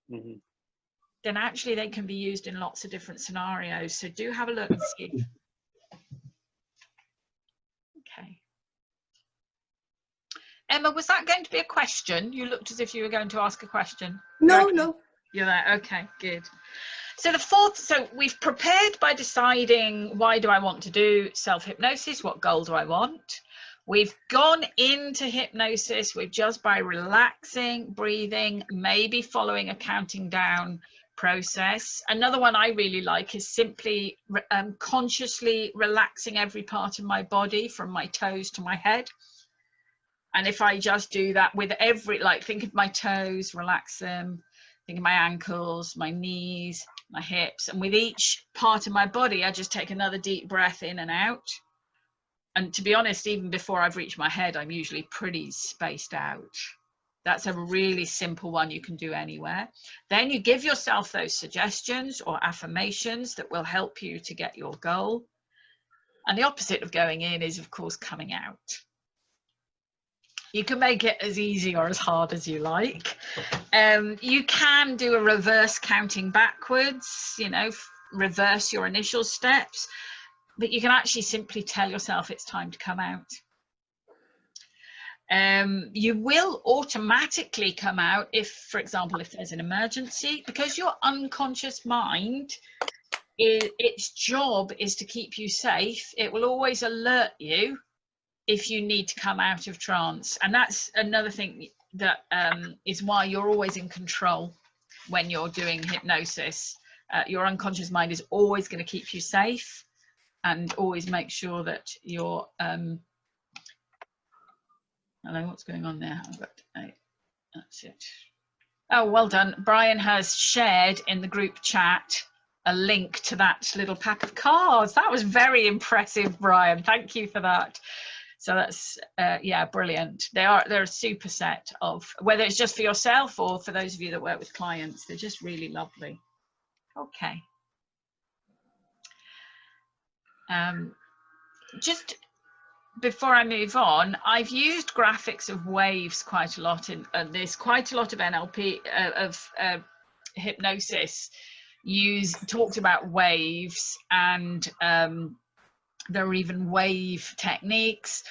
then actually they can be used in lots of different scenarios. So do have a look and see. Okay. Emma, was that going to be a question? You looked as if you were going to ask a question. No, okay. No. You're there. Okay, good. So the fourth, so we've prepared by deciding, why do I want to do self-hypnosis? What goal do I want? We've gone into hypnosis with just by relaxing, breathing, maybe following a counting down process. Another one I really like is simply consciously relaxing every part of my body from my toes to my head. And if I just do that with every, like, think of my toes, relax them, think of my ankles, my knees, my hips, and with each part of my body I just take another deep breath in and out. And to be honest, even before I've reached my head, I'm usually pretty spaced out. That's a really simple one you can do anywhere. Then you give yourself those suggestions or affirmations that will help you to get your goal. And the opposite of going in is, of course, coming out. You can make it as easy or as hard as you like. You can do a reverse counting backwards, you know, reverse your initial steps, but you can actually simply tell yourself it's time to come out. You will automatically come out if, for example, if there's an emergency, because your unconscious mind its job is to keep you safe. It will always alert you if you need to come out of trance, and that's another thing that is why you're always in control when you're doing hypnosis. Your unconscious mind is always going to keep you safe and always make sure that you're hello, what's going on there? That's it. Oh, well done. Brian has shared in the group chat a link to that little pack of cards. That was very impressive, Brian. Thank you for that. So that's yeah, brilliant. They're a super set of, whether it's just for yourself or for those of you that work with clients, they're just really lovely. Okay. Just before I move on, I've used graphics of waves quite a lot, and there's quite a lot of NLP hypnosis talked about waves, and there are even wave techniques.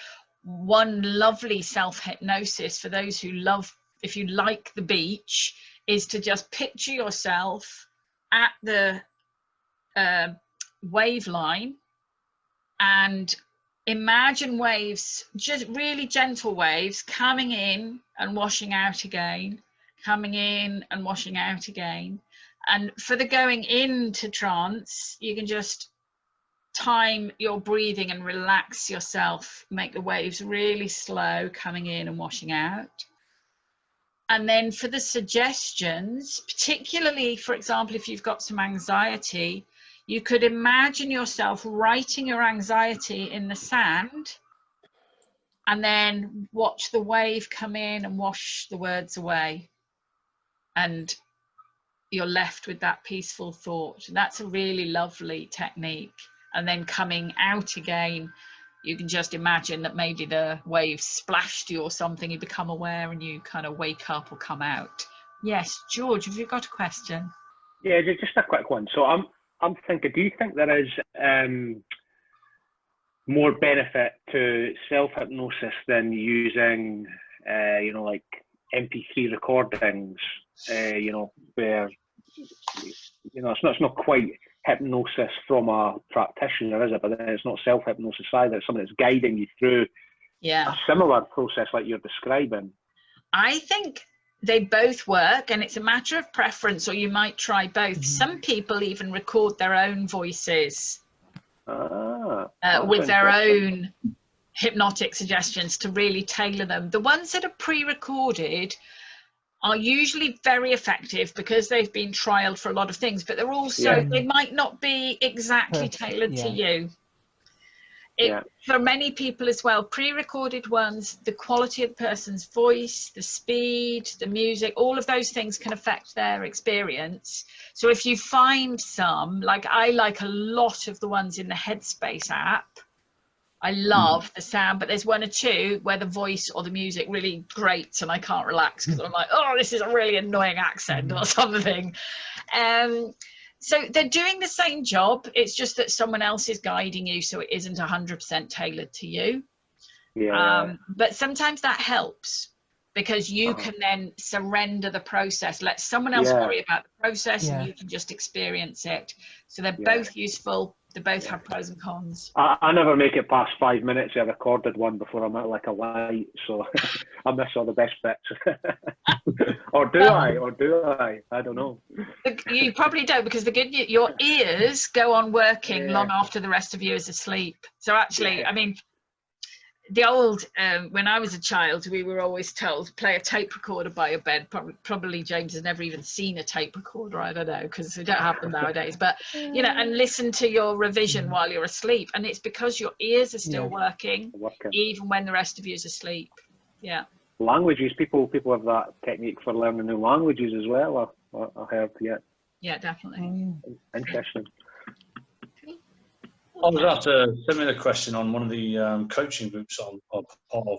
One lovely self-hypnosis for those who love, if you like the beach, is to just picture yourself at the wave line and imagine waves, just really gentle waves, coming in and washing out again, coming in and washing out again. And for the going into trance, you can just time your breathing and relax yourself, make the waves really slow, coming in and washing out. And then for the suggestions, particularly, for example, if you've got some anxiety, you could imagine yourself writing your anxiety in the sand and then watch the wave come in and wash the words away. And you're left with that peaceful thought. And that's a really lovely technique. And then coming out again, you can just imagine that maybe the wave splashed you or something, you become aware and you kind of wake up or come out. Yes, George, have you got a question? Yeah, just a quick one. So I'm thinking, do you think there is more benefit to self-hypnosis than using, you know, like MP3 recordings, you know, where, you know, it's not quite hypnosis from a practitioner, is it? But then it's not self-hypnosis either. It's something that's guiding you through a similar process like you're describing. I think they both work, and it's a matter of preference, or you might try both. Some people even record their own voices with their own hypnotic suggestions to really tailor them. The ones that are pre-recorded are usually very effective because they've been trialed for a lot of things, but they're also, they might not be exactly tailored to you. For many people as well, pre-recorded ones, the quality of the person's voice, the speed, the music, all of those things can affect their experience. So if you find some, like I like a lot of the ones in the Headspace app, I love the sound, but there's one or two where the voice or the music really grates and I can't relax because I'm like, oh, this is a really annoying accent or something. So they're doing the same job. It's just that someone else is guiding you, so it isn't 100% tailored to you. But sometimes that helps because you can then surrender the process. Let someone else worry about the process and you can just experience it. So they're both useful. They both have pros and cons. I never make it past 5 minutes. I recorded one before I'm at like a light, so I miss all the best bits. Or do I? I don't know. You probably don't, because the good news, your ears go on working long after the rest of you is asleep. So actually, I mean, the old, when I was a child, we were always told, play a tape recorder by your bed. Probably James has never even seen a tape recorder, I don't know, because they don't have them nowadays. But, you know, and listen to your revision while you're asleep. And it's because your ears are still working, even when the rest of you is asleep. Yeah. Languages, people have that technique for learning new languages as well, I heard, Yeah, definitely. Interesting. I was asked a similar question on one of the coaching groups I'm part of,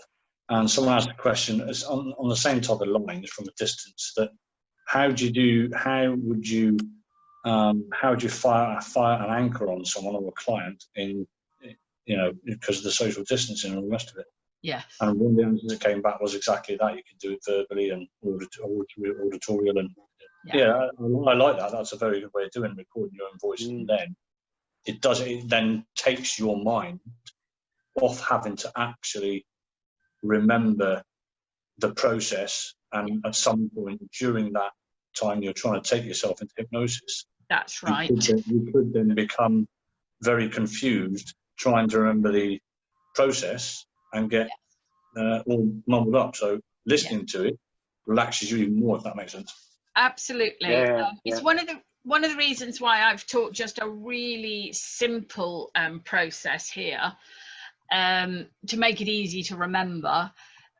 and someone asked a question on the same type of lines from a distance, that how would you fire an anchor on someone or a client in, you know, because of the social distancing and all the rest of it. Yes. And one of the answers that came back was exactly that. You could do it verbally and auditorial and Yeah, I like that. That's a very good way of doing, recording your own voice, and then it then takes your mind off having to actually remember the process, and at some point during that time you're trying to take yourself into hypnosis. That's right. You could then become very confused trying to remember the process and get all mumbled up. So listening to it relaxes you even more, if that makes sense. Absolutely. Yeah, It's one of the reasons why I've taught just a really simple process here, to make it easy to remember.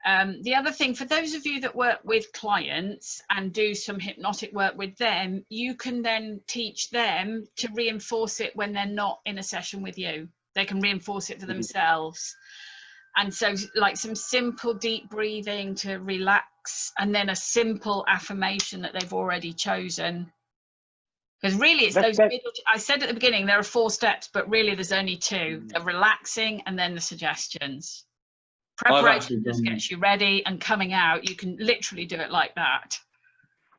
The other thing, for those of you that work with clients and do some hypnotic work with them, you can then teach them to reinforce it when they're not in a session with you. They can reinforce it for themselves. And so, like, some simple deep breathing to relax, and then a simple affirmation that they've already chosen. Because really it's those middle, I said at the beginning there are 4 steps, but really there's only 2. The relaxing and then the suggestions. Preparation just gets you ready, and coming out, you can literally do it like that.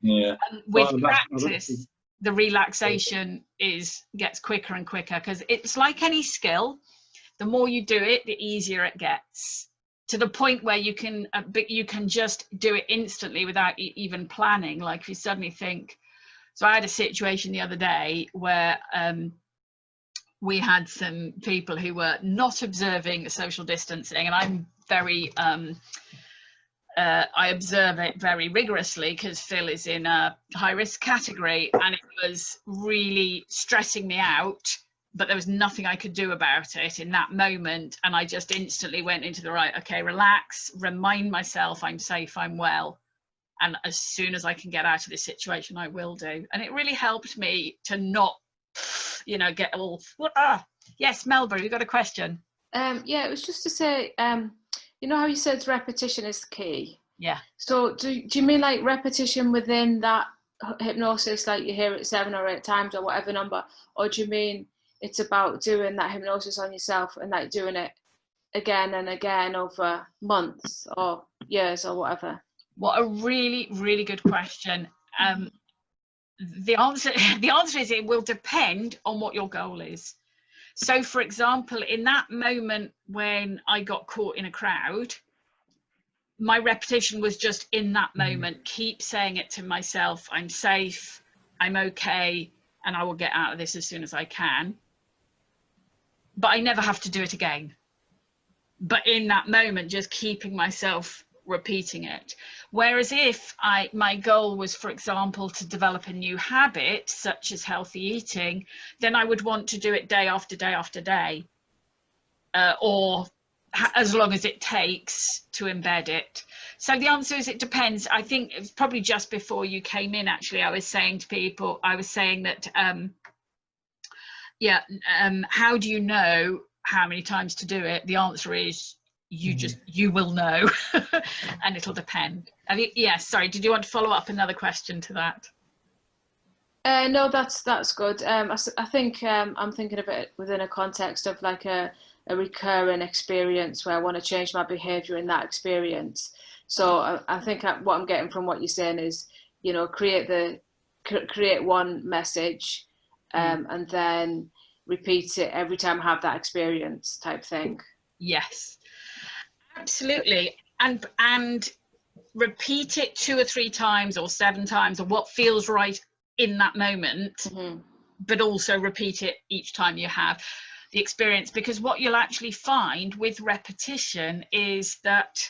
Yeah. And with practice, the relaxation gets quicker and quicker, because it's like any skill. The more you do it, the easier it gets, to the point where you can just do it instantly without even planning. Like, if you suddenly think. So I had a situation the other day where we had some people who were not observing social distancing, and I'm very I observe it very rigorously because Phil is in a high risk category, and it was really stressing me out, but there was nothing I could do about it in that moment. And I just instantly went into the okay, relax, remind myself I'm safe, I'm well, and as soon as I can get out of this situation, I will do. And it really helped me to not, get all, Yes, Melba, you got a question? Yeah, it was just to say, you know how you said repetition is the key? Yeah. So do you mean like repetition within that hypnosis, like you hear it 7 or 8 times or whatever number? Or do you mean it's about doing that hypnosis on yourself and like doing it again and again over months or years or whatever? What a really, really good question. The answer is it will depend on what your goal is. So, for example, in that moment when I got caught in a crowd, my repetition was just in that moment, keep saying it to myself, I'm safe, I'm okay, and I will get out of this as soon as I can. But I never have to do it again. But in that moment, just keeping myself repeating it. Whereas if my goal was, for example, to develop a new habit such as healthy eating, then I would want to do it day after day after day, or as long as it takes to embed it. So the answer is it depends. I think it's probably just before you came in, actually, I was saying to people, that how do you know how many times to do it? The answer is you will know. And it'll depend. Yes, sorry, did you want to follow up another question to that? No, that's good. I think I'm thinking of it within a context of like a recurring experience where I want to change my behavior in that experience. So I think what I'm getting from what you're saying is, create one message and then repeat it every time I have that experience type thing. Yes, absolutely. And repeat it 2 or 3 times or 7 times, or what feels right in that moment, but also repeat it each time you have the experience, because what you'll actually find with repetition is that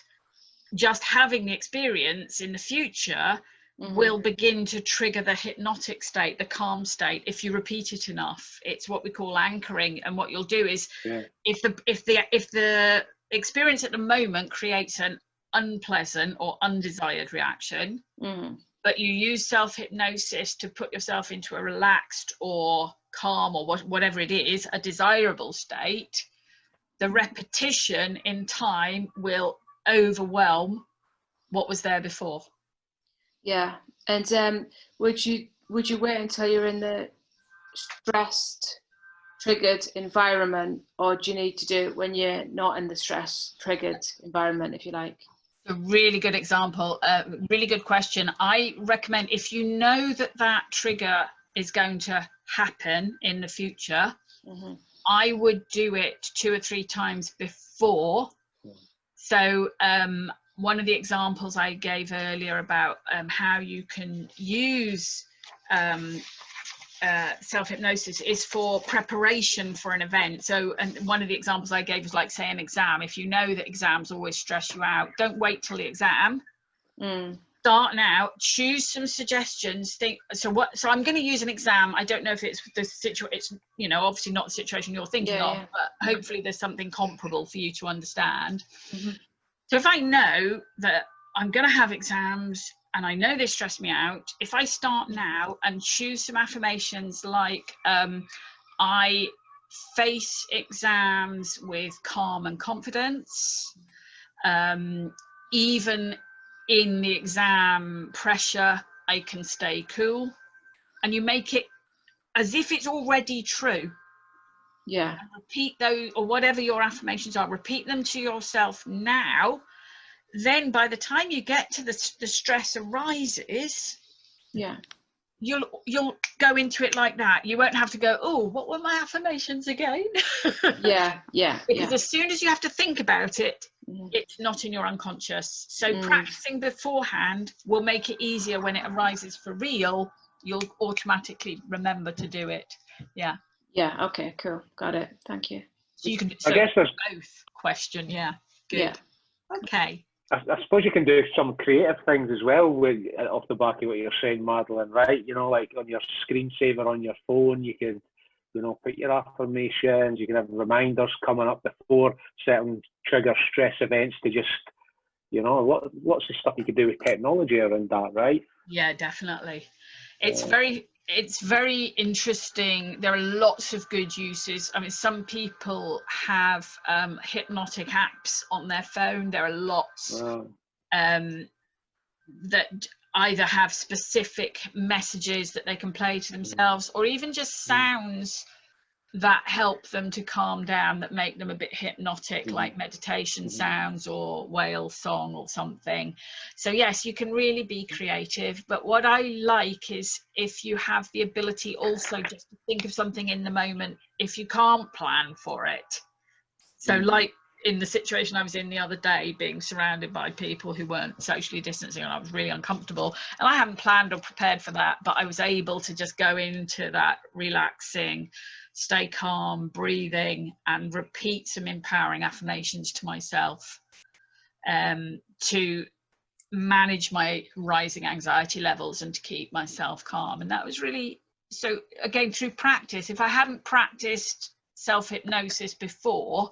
just having the experience in the future will begin to trigger the hypnotic state, the calm state, if you repeat it enough. It's what we call anchoring. And what you'll do is, if the experience at the moment creates an unpleasant or undesired reaction, but you use self-hypnosis to put yourself into a relaxed or calm or whatever it is, a desirable state, the repetition in time will overwhelm what was there before. Yeah. And would you wait until you're in the stressed, triggered environment, or do you need to do it when you're not in the stress triggered environment, if you like? A really good example, really good question. I recommend, if you know that that trigger is going to happen in the future, I would do it 2 or 3 times before. So one of the examples I gave earlier about how you can use self-hypnosis is for preparation for an event. So, and one of the examples I gave was like, say, an exam. If you know that exams always stress you out, don't wait till the exam. Start now, choose some suggestions. Think, so I'm going to use an exam. I don't know if it's the situation, it's, you know, obviously not the situation you're thinking of, but hopefully there's something comparable for you to understand. So if I know that I'm going to have exams and I know they stress me out, if I start now and choose some affirmations like, I face exams with calm and confidence, even in the exam pressure, I can stay cool, and you make it as if it's already true. And repeat those, or whatever your affirmations are, repeat them to yourself now. Then by the time you get to the stress arises, you'll go into it like that. You won't have to go, oh, what were my affirmations again? Because as soon as you have to think about it, it's not in your unconscious. So practicing beforehand will make it easier. When it arises for real, you'll automatically remember to do it. Okay, cool, got it, thank you. So you can, I guess there's both question. Good. Okay. I suppose you can do some creative things as well with, off the back of what you're saying, Madeleine, right? You know, like on your screensaver on your phone, you can, you know, put your affirmations, you can have reminders coming up before certain trigger stress events to just, you know, what's the stuff you could do with technology around that, right? Yeah, definitely. It's very interesting. There are lots of good uses. I mean, some people have hypnotic apps on their phone. There are lots that either have specific messages that they can play to themselves, or even just sounds that help them to calm down, that make them a bit hypnotic, like meditation sounds or whale song or something. So yes, you can really be creative, but what I like is if you have the ability also just to think of something in the moment, if you can't plan for it. So like in the situation I was in the other day, being surrounded by people who weren't socially distancing, and I was really uncomfortable, and I hadn't planned or prepared for that, but I was able to just go into that relaxing, stay calm, breathing, and repeat some empowering affirmations to myself to manage my rising anxiety levels and to keep myself calm. And that was really, so again, through practice. If I hadn't practiced self-hypnosis before,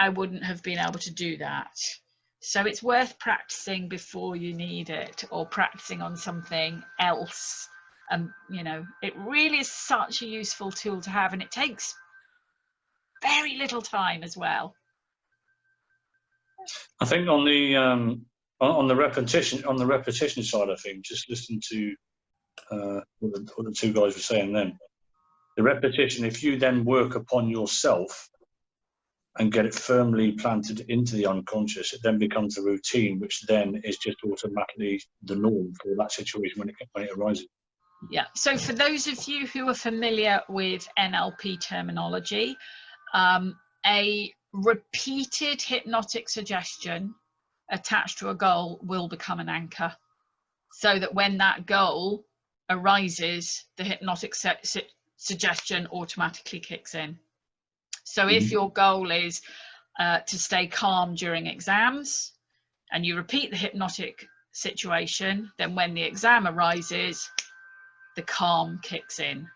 I wouldn't have been able to do that. So it's worth practicing before you need it, or practicing on something else. You know, it really is such a useful tool to have, and it takes very little time as well. I think on the repetition side of things, just listen to what the two guys were saying then. The repetition, if you then work upon yourself and get it firmly planted into the unconscious, it then becomes a routine, which then is just automatically the norm for that situation when it arises. Yeah, so for those of you who are familiar with NLP terminology, a repeated hypnotic suggestion attached to a goal will become an anchor, so that when that goal arises, the hypnotic suggestion automatically kicks in. So if your goal is to stay calm during exams, and you repeat the hypnotic situation, then when the exam arises, the calm kicks in.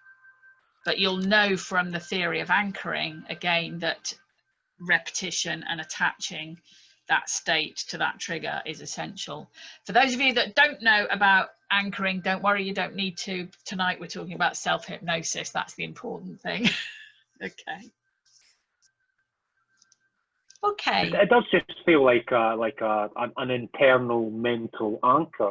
But you'll know from the theory of anchoring, again, that repetition and attaching that state to that trigger is essential. For those of you that don't know about anchoring, don't worry, you don't need to. Tonight we're talking about self-hypnosis. That's the important thing. Okay. It does just feel like an internal mental anchor.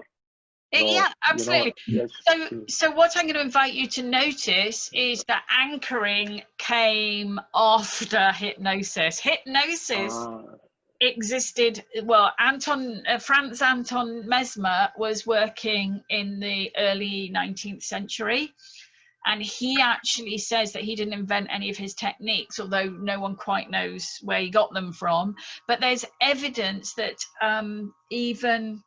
Yeah, absolutely. You know, so what I'm going to invite you to notice is that anchoring came after hypnosis. Hypnosis existed. Well, Franz Anton Mesmer was working in the early 19th century, and he actually says that he didn't invent any of his techniques, although no one quite knows where he got them from. But there's evidence that even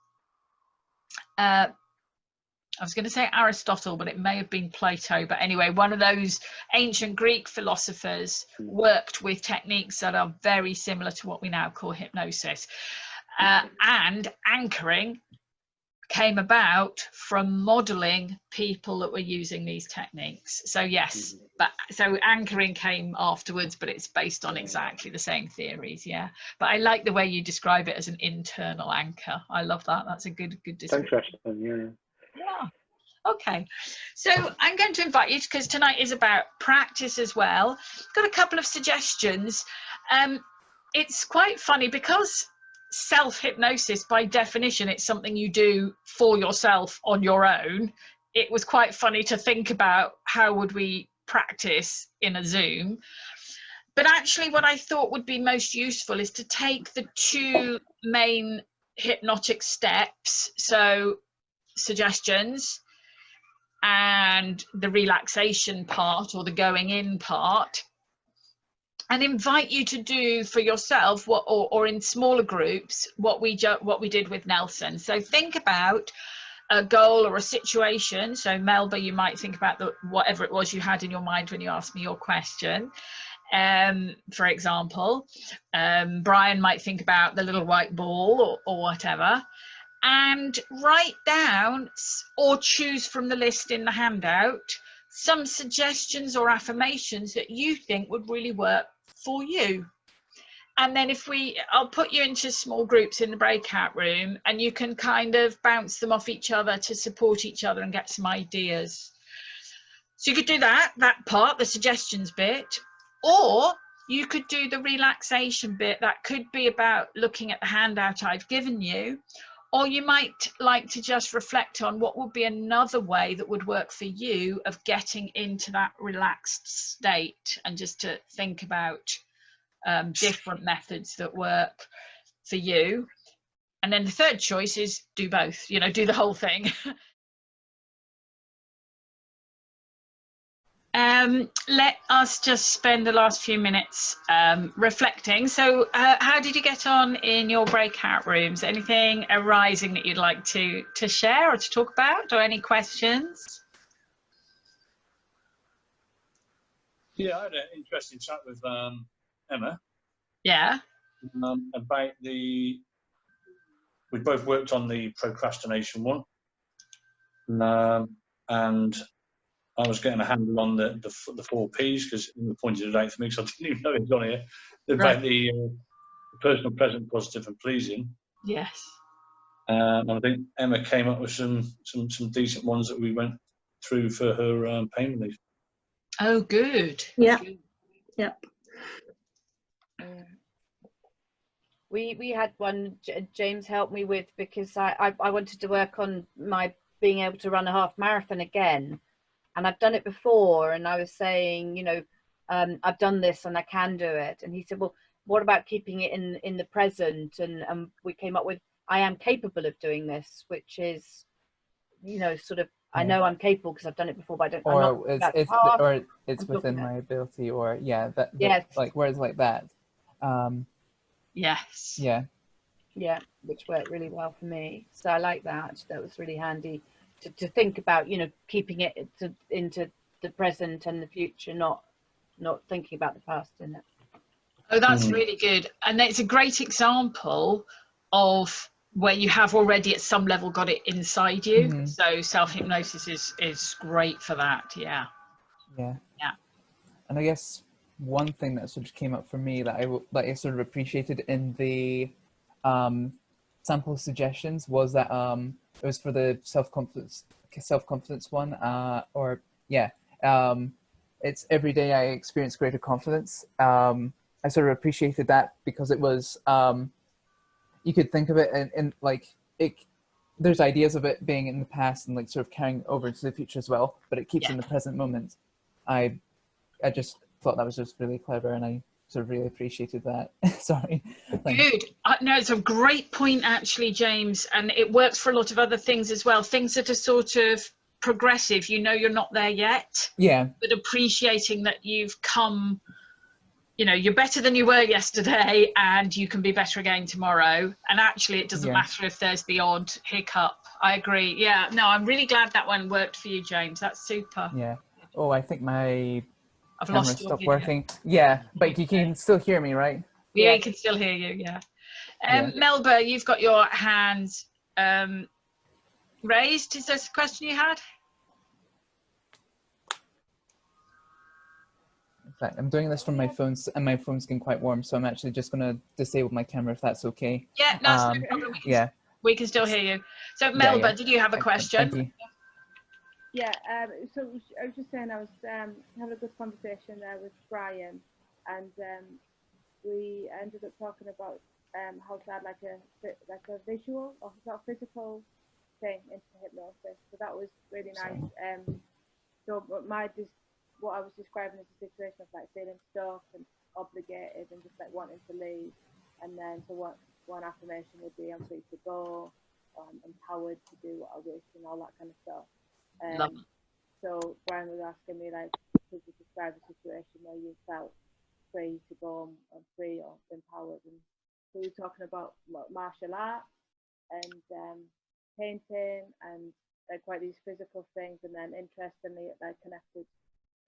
I was going to say Aristotle, but it may have been Plato. But anyway, one of those ancient Greek philosophers worked with techniques that are very similar to what we now call hypnosis. And anchoring came about from modeling people that were using these techniques. So yes, but so anchoring came afterwards, but it's based on exactly the same theories. Yeah, but I like the way you describe it as an internal anchor. I love that. That's a good description. Interesting, yeah. Yeah. Okay, so I'm going to invite you, because tonight is about practice as well. Got a couple of suggestions. It's quite funny because self-hypnosis, by definition, it's something you do for yourself on your own. It was quite funny to think about how would we practice in a Zoom. But actually what I thought would be most useful is to take the two main hypnotic steps, so suggestions and the relaxation part, or the going in part, and invite you to do for yourself what, or in smaller groups, what we did with Nelson. So think about a goal or a situation. So Melba, you might think about whatever it was you had in your mind when you asked me your question. For example, Brian might think about the little white ball or whatever, and write down or choose from the list in the handout some suggestions or affirmations that you think would really work for you. And then I'll put you into small groups in the breakout room, and you can kind of bounce them off each other to support each other and get some ideas. So you could do that part, the suggestions bit, or you could do the relaxation bit. That could be about looking at the handout I've given you, or you might like to just reflect on what would be another way that would work for you of getting into that relaxed state, and just to think about different methods that work for you. And then the third choice is do both, do the whole thing. Let us just spend the last few minutes reflecting. So how did you get on in your breakout rooms? Anything arising that you'd like to share or to talk about, or any questions? Yeah, I had an interesting chat with Emma. Yeah. About we both worked on the procrastination one, and I was getting a handle on the 4 Ps, because you pointed it out for me, because I didn't even know it was on here, about the personal, present, positive and pleasing. Yes. And I think Emma came up with some decent ones that we went through for her pain relief. Oh, good. Yeah. Good. Yep. We had one James helped me with, because I wanted to work on my being able to run a half marathon again, and I've done it before, and I was saying, I've done this and I can do it, and he said, well, what about keeping it in the present? And we came up with, I am capable of doing this, which is, sort of, I know I'm capable because I've done it before, but I don't. Or it's within my ability, or yes, like words like that. Yes. Yeah, which worked really well for me. So I like that. That was really handy to think about, keeping it into the present and the future, not thinking about the past in it. Oh, that's really good. And it's a great example of where you have already at some level got it inside you. So self-hypnosis is great for that. Yeah. And I guess one thing that sort of came up for me that I sort of appreciated in the sample suggestions was that it was for the self-confidence one, it's every day I experience greater confidence. I sort of appreciated that because it was you could think of it and like there's ideas of it being in the past and like sort of carrying over into the future as well, but it keeps in the present moment. I just thought that was just really clever, and I sort of really appreciated that. Sorry. Good. No, it's a great point actually, James, and it works for a lot of other things as well. Things that are sort of progressive, you know, you're not there yet. Yeah. But appreciating that you've come, you know, you're better than you were yesterday, and you can be better again tomorrow. And actually, it doesn't matter if there's the odd hiccup. I agree. Yeah. No, I'm really glad that one worked for you, James. That's super. Yeah. Oh, I think my I've camera lost your stopped video. working. Yeah, but you can still hear me, right? Yeah, Yeah. you can still hear you. Yeah. Yeah. Melba, you've got your hands raised. Is this a question you had? In fact, I'm doing this from my phone, and my phone's getting quite warm, so I'm actually just going to disable my camera if that's okay. Yeah, no, that's no problem. We can still hear you. So, Melba, did you have a question? Thank you. Yeah, so I was just saying I was having a good conversation there with Brian, and we ended up talking about how to add like a visual or sort of physical thing into hypnosis. So that was really nice. So what I was describing is a situation of like feeling stuck and obligated and just like wanting to leave. And then so one affirmation would be I'm free to go, empowered to do what I wish and all that kind of stuff. So Brian was asking me like, could you describe a situation where you felt free to go and free or empowered? And so we were talking about martial arts and painting and like quite these physical things, and then interestingly it like connected,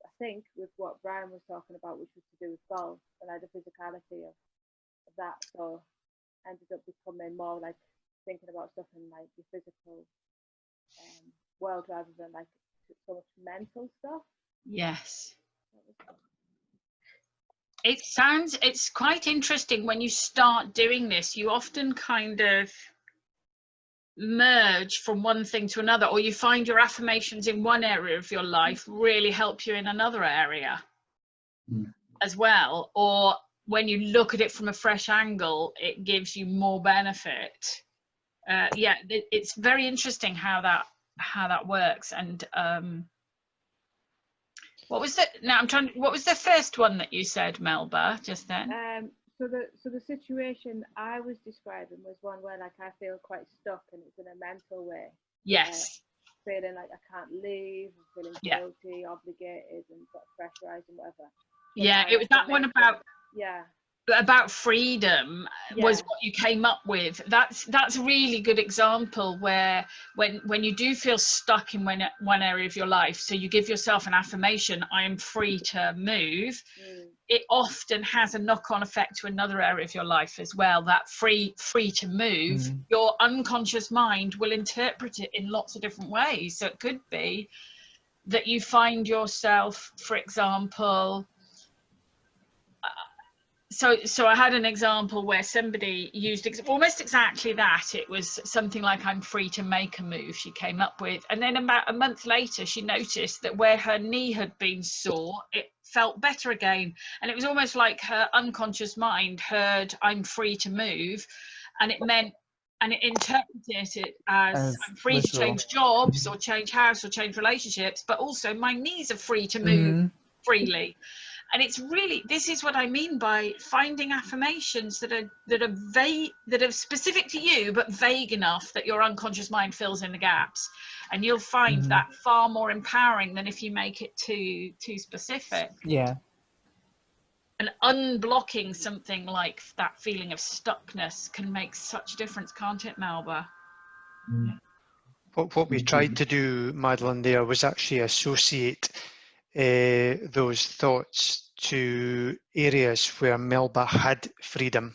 I think, with what Brian was talking about, which was to do with golf and like the physicality of that. So ended up becoming more like thinking about stuff in like the physical world rather than like so much mental stuff. Yes. It's quite interesting when you start doing this. You often kind of merge from one thing to another, or you find your affirmations in one area of your life really help you in another area as well, or when you look at it from a fresh angle it gives you more benefit. Yeah, it's very interesting how that works. And what was the first one that you said, Melba, just then? So the situation I was describing was one where like I feel quite stuck and it's in a mental way. Yes. Feeling like I can't leave, feeling guilty, obligated, and sort of pressurized and whatever. So yeah, it was that one about freedom was what you came up with. That's a really good example where when you do feel stuck in one area of your life, so you give yourself an affirmation, I am free to move, it often has a knock-on effect to another area of your life as well. That free to move, your unconscious mind will interpret it in lots of different ways. So it could be that you find yourself, for example, so I had an example where somebody used almost exactly that. It was something like, I'm free to make a move, she came up with. And then about a month later, she noticed that where her knee had been sore, it felt better again. And it was almost like her unconscious mind heard, I'm free to move. And it meant, and it interpreted it as I'm free to change jobs or change house or change relationships, but also my knees are free to move freely. And it's really, this is what I mean by finding affirmations that are vague, that are specific to you, but vague enough that your unconscious mind fills in the gaps. And you'll find that far more empowering than if you make it too specific. Yeah. And unblocking something like that feeling of stuckness can make such a difference, can't it, Melba? What we tried to do, Madeleine, there was actually associate those thoughts to areas where Melba had freedom.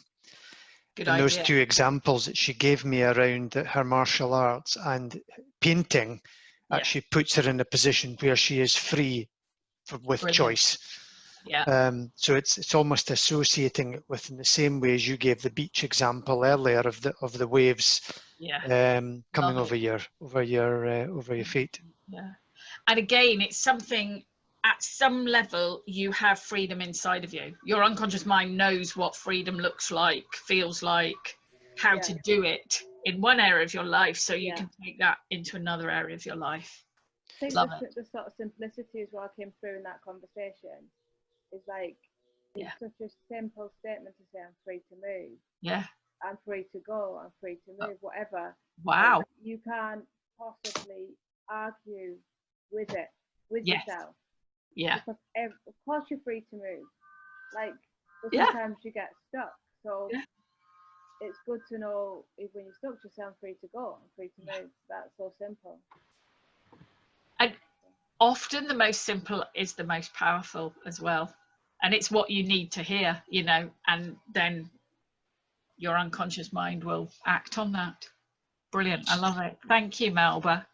Good and idea. Those two examples that she gave me around her martial arts and painting actually puts her in a position where she is free with choice. Yeah. So it's almost associating it with, in the same way as you gave the beach example earlier of the waves coming over your feet. Yeah. And again, it's something, at some level you have freedom inside of you. Your unconscious mind knows what freedom looks like, feels like, how to do it in one area of your life, so you can take that into another area of your life. I think the sort of simplicity as well came through in that conversation is like It's Yeah. such a simple statement to say, I'm free to move. Yeah. I'm free to go. I'm free to move, whatever. Wow. Like, you can't possibly argue with it, with Yes. yourself. Yeah. Because of course you're free to move. Like, but Yeah. sometimes you get stuck. So Yeah. it's good to know if when you're stuck, just say, I'm free to go. I'm free to move. That's so simple. And often the most simple is the most powerful as well. And it's what you need to hear, you know, and then your unconscious mind will act on that. Brilliant. I love it. Thank you, Melba.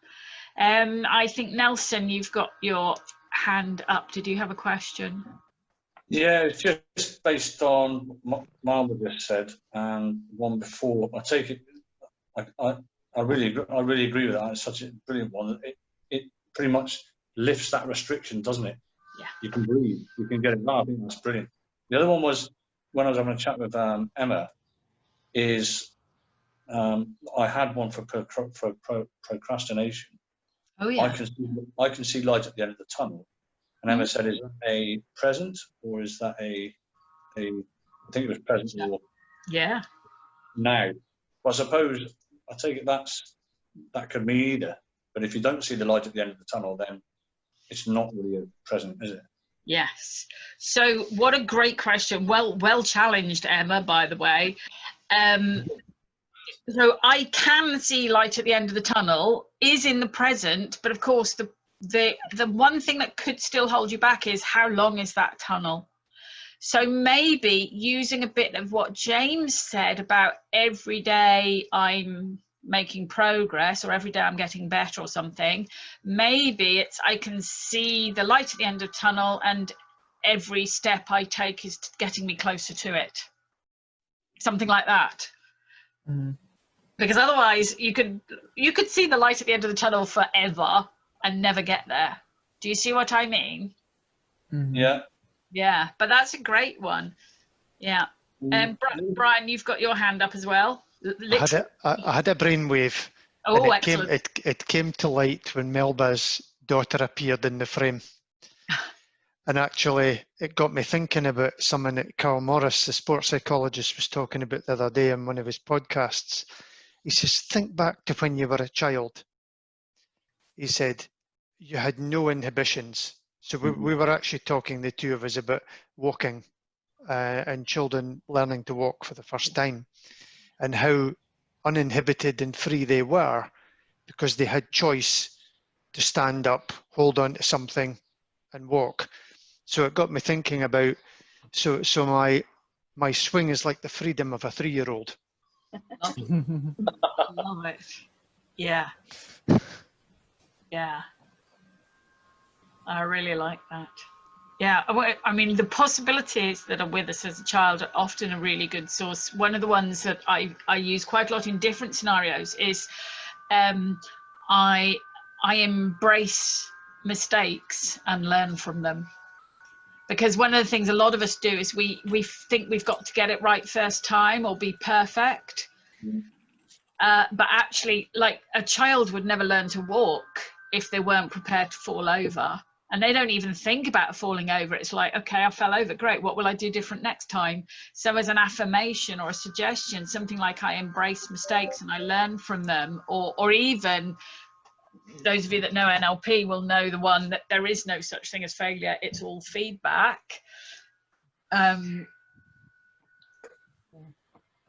I think, Nelson, you've got your hand up. Did you have a question? Yeah, it's just based on what Melba just said and one before. I take it, I really agree with that. It's such a brilliant one. It pretty much lifts that restriction, doesn't it? Yeah. You can breathe. You can get it out. I think that's brilliant. The other one was when I was having a chat with Emma. Is I had one for procrastination. Oh yeah. I can see light at the end of the tunnel. And Emma said, "Is that a present or is that a? I think it was present or Yeah. now." Well, I suppose I take it that could mean either. But if you don't see the light at the end of the tunnel, then it's not really a present, is it? Yes. So what a great question. Well challenged, Emma, by the way. So I can see light at the end of the tunnel is in the present, but of course the one thing that could still hold you back is how long is that tunnel? So maybe using a bit of what James said about every day I'm making progress or every day I'm getting better or something, maybe it's I can see the light at the end of the tunnel and every step I take is getting me closer to it. Something like that. Mm-hmm. Because otherwise you could see the light at the end of the tunnel forever and never get there. Do you see what I mean? Mm-hmm. Yeah. Yeah, but that's a great one. Yeah. Brian, you've got your hand up as well. I had a brainwave. Oh, and excellent. It came to light when Melba's daughter appeared in the frame. And actually, it got me thinking about something that Carl Morris, the sports psychologist, was talking about the other day on one of his podcasts. He says, think back to when you were a child. He said, you had no inhibitions. So we were actually talking, the two of us, about walking and children learning to walk for the first time and how uninhibited and free they were because they had choice to stand up, hold on to something and walk. So it got me thinking about, so my swing is like the freedom of a 3-year-old. Love it. Yeah. Yeah. I really like that. Yeah, I mean, the possibilities that are with us as a child are often a really good source. One of the ones that I use quite a lot in different scenarios is I embrace mistakes and learn from them. Because one of the things a lot of us do is we think we've got to get it right first time or be perfect. But actually, like a child would never learn to walk if they weren't prepared to fall over. And they don't even think about falling over. It's like, okay, I fell over. Great. What will I do different next time? So as an affirmation or a suggestion, something like I embrace mistakes and I learn from them, or even those of you that know NLP will know the one that there is no such thing as failure. It's all feedback.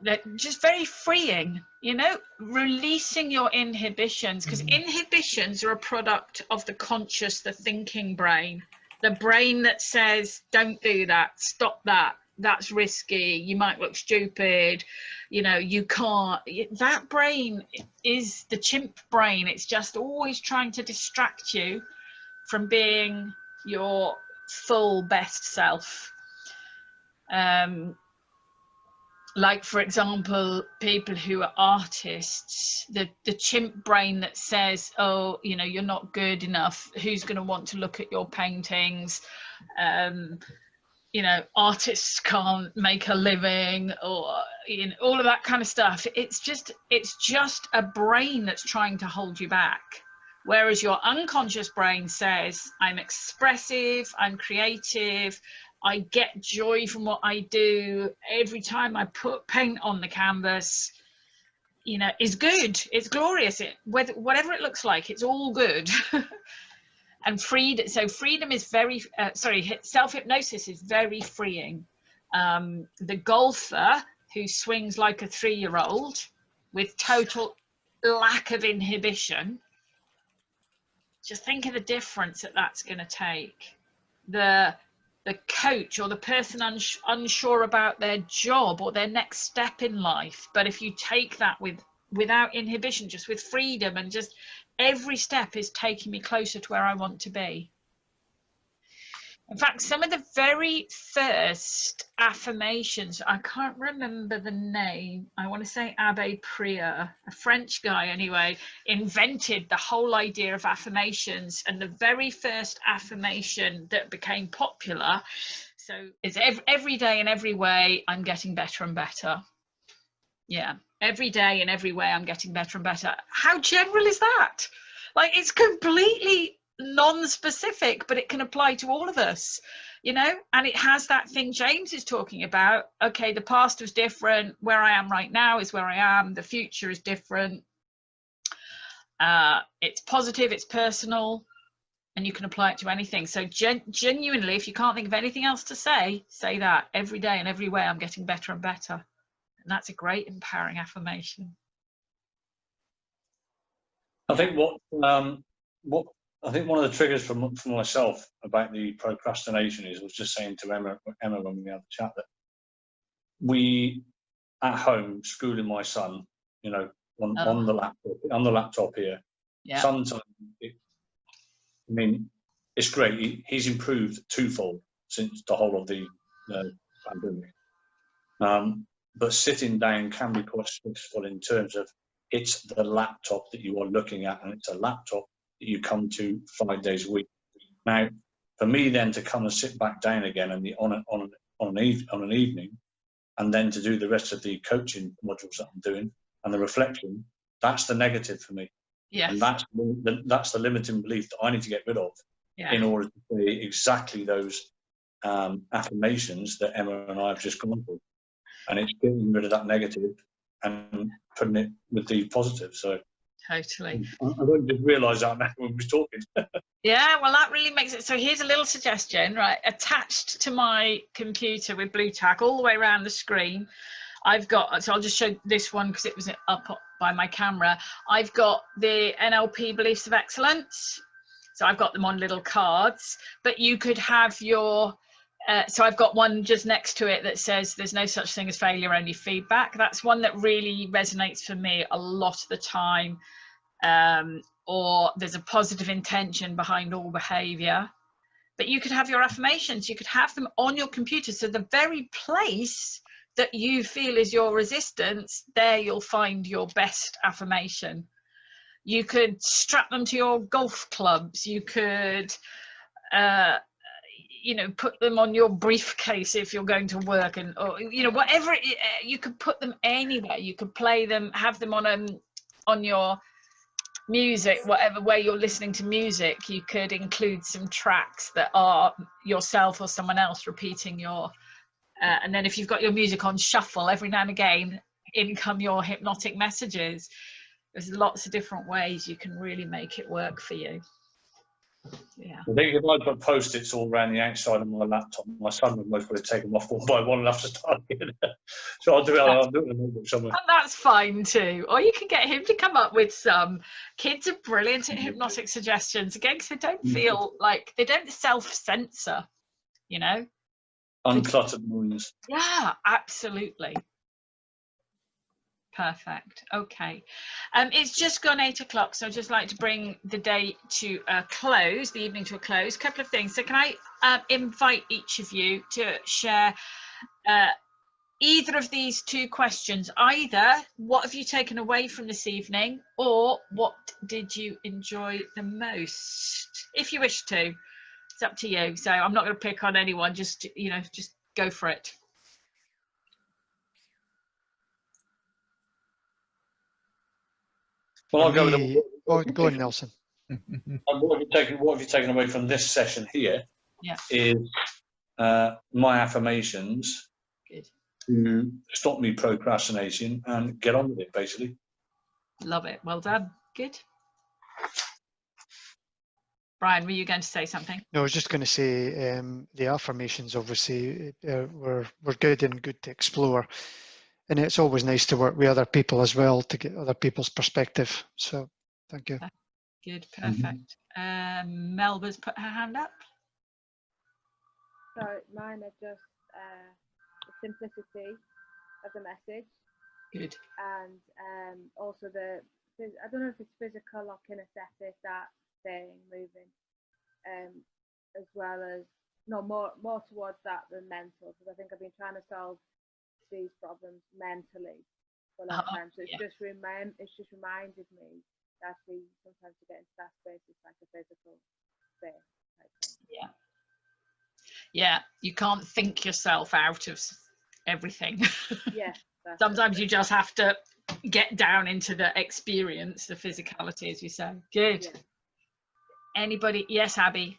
They're just very freeing, you know, releasing your inhibitions, because inhibitions are a product of the conscious, the thinking brain, the brain that says, don't do that, stop that, that's risky, you might look stupid, you know, you can't. That brain is the chimp brain. It's just always trying to distract you from being your full best self. Like, for example, people who are artists, the chimp brain that says, oh, you know, you're not good enough, who's going to want to look at your paintings, you know, artists can't make a living, or, you know, all of that kind of stuff. It's just a brain that's trying to hold you back. Whereas your unconscious brain says, I'm expressive, I'm creative, I get joy from what I do. Every time I put paint on the canvas, you know, is good. It's glorious. Whatever it looks like, it's all good. And freedom is very, self-hypnosis is very freeing. The golfer who swings like a 3-year-old with total lack of inhibition, just think of the difference that that's going to take. The coach or the person unsure about their job or their next step in life, but if you take that without inhibition, just with freedom, and just every step is taking me closer to where I want to be. In fact, some of the very first affirmations, I can't remember the name, I want to say Abbé Prieur, a French guy anyway, invented the whole idea of affirmations. And the very first affirmation that became popular, so it's every day in every way I'm getting better and better. Yeah, every day in every way I'm getting better and better. How general is that? Like, it's completely non-specific, but it can apply to all of us, you know. And it has that thing James is talking about. Okay, the past was different, where I am right now is where I am, the future is different. It's positive, it's personal, and you can apply it to anything. So genuinely, if you can't think of anything else to say that. Every day and every way I'm getting better and better. And that's a great empowering affirmation. I think what I think one of the triggers for myself about the procrastination is, I was just saying to Emma when we had the chat, that we at home schooling my son, you know, on the laptop here. Yeah. Sometimes, I mean, it's great. He's improved twofold since the whole of the pandemic. But sitting down can be quite stressful in terms of it's the laptop that you are looking at, and it's a laptop that you come to 5 days a week. Now, for me then to come and sit back down again and on an evening, and then to do the rest of the coaching modules that I'm doing and the reflection, that's the negative for me. Yes. And that's the limiting belief that I need to get rid of in order to say exactly those affirmations that Emma and I have just gone through. And it's getting rid of that negative and putting it with the positive. So totally. I don't just realise that now when we're talking. Yeah, well, that really makes it. So here's a little suggestion, right? Attached to my computer with blue tack all the way around the screen, I've got, so I'll just show this one because it was up by my camera. I've got the NLP Beliefs of Excellence. So I've got them on little cards, but you could have your, so I've got one just next to it that says there's no such thing as failure, only feedback. That's one that really resonates for me a lot of the time. Or there's a positive intention behind all behavior. But you could have your affirmations, you could have them on your computer. So the very place that you feel is your resistance, there you'll find your best affirmation. You could strap them to your golf clubs. You could, you know, put them on your briefcase if you're going to work, and, or, you know, whatever, you could put them anywhere. You could play them, have them on your music, whatever way you're listening to music. You could include some tracks that are yourself or someone else repeating your, and then if you've got your music on shuffle, every now and again, in come your hypnotic messages. There's lots of different ways you can really make it work for you. Yeah. I think if I put post-its all around the outside of my laptop, my son would most probably take them off one by one and have to start again. So I'll do it in a notebook somewhere. And that's fine too. Or you can get him to come up with some. Kids are brilliant at hypnotic suggestions, again, because they don't feel like, they don't self-censor, you know. Uncluttered minds. Yeah, absolutely. Perfect. Okay. It's just gone 8 o'clock, so I'd just like to bring the day to a close, the evening to a close. A couple of things. So can I invite each of you to share either of these two questions? Either what have you taken away from this evening, or what did you enjoy the most? If you wish to, it's up to you. So I'm not going to pick on anyone, just, you know, just go for it. Well, I'll go with Oh, go on, Nelson. what have you taken away from this session here? Yeah. Is my affirmations Good. to stop me procrastination and get on with it, basically. Love it. Well done. Good. Brian, were you going to say something? No, I was just going to say the affirmations obviously were good and good to explore. And it's always nice to work with other people as well to get other people's perspective. So thank you. Good, perfect. Melba's put her hand up. So mine are just the simplicity of the message. Good. And also I don't know if it's physical or kinesthetic, that thing moving, as well as, no, more towards that than mental, because I think I've been trying to solve these problems mentally for a long time. So it's just reminded me that actually sometimes to get into that space, it's like a physical space type thing. Yeah, you can't think yourself out of everything. Yeah. Sometimes you just have to get down into the experience, the physicality, as you say. Good. Yeah. Anybody? Yes, Abby.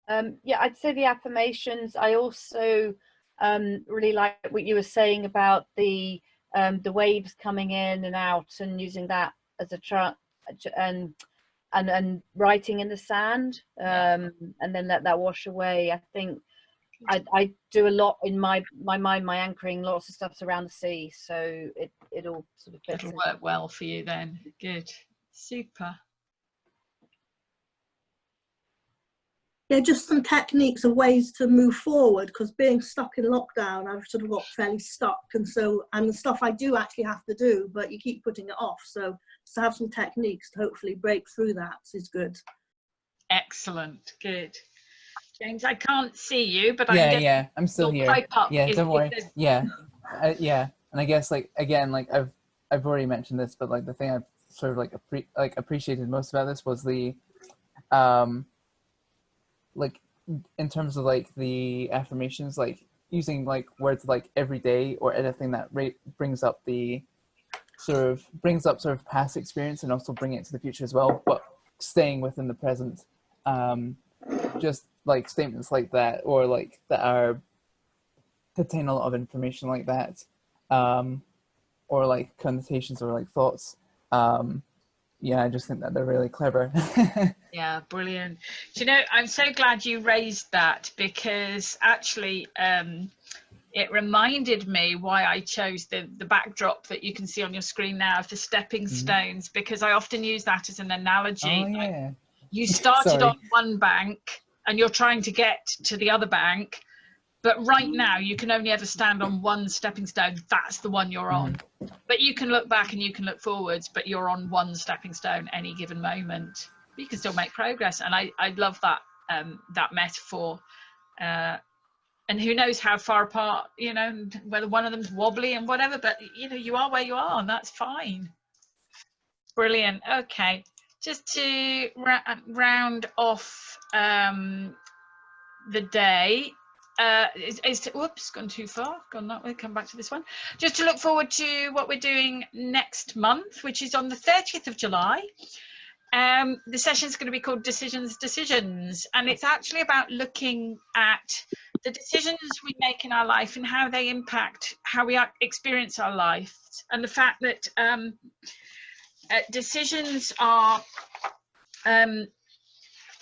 Yeah, I'd say the affirmations. I also really like what you were saying about the waves coming in and out, and using that as a and writing in the sand, and then let that wash away. I think I do a lot in my mind, my anchoring. Lots of stuff's around the sea, so it all sort of fits. It'll work well for you then. Good. Super. Yeah, just some techniques and ways to move forward, because being stuck in lockdown, I've sort of got fairly stuck, and the stuff I do actually have to do, but you keep putting it off. So to have some techniques to hopefully break through that is good. Excellent. Good. James, I can't see you, but I'm still here. Pipe up Don't worry. Yeah, and I guess again, I've already mentioned this, but the thing I've sort of appreciated most about this was the in terms of the affirmations, using words like every day or anything that brings up sort of past experience, and also bring it to the future as well, but staying within the present. Just statements like that, or that contain a lot of information like that, or connotations or thoughts. I just think that they're really clever. Yeah, brilliant. Do you know, I'm so glad you raised that, because actually it reminded me why I chose the backdrop that you can see on your screen now of the stepping stones, because I often use that as an analogy. Oh, yeah. You started on one bank and you're trying to get to the other bank, but right now you can only ever stand on one stepping stone. That's the one you're on. But you can look back and you can look forwards, but you're on one stepping stone any given moment. You can still make progress, and I love that that metaphor. And who knows how far apart, whether one of them's wobbly and whatever, but you are where you are, and that's fine. Brilliant. Okay, just to round off the day. Whoops, gone too far, gone that way, come back to this one. Just to look forward to what we're doing next month, which is on the 30th of July. The session is going to be called Decisions, and it's actually about looking at the decisions we make in our life and how they impact how we experience our life, and the fact that decisions are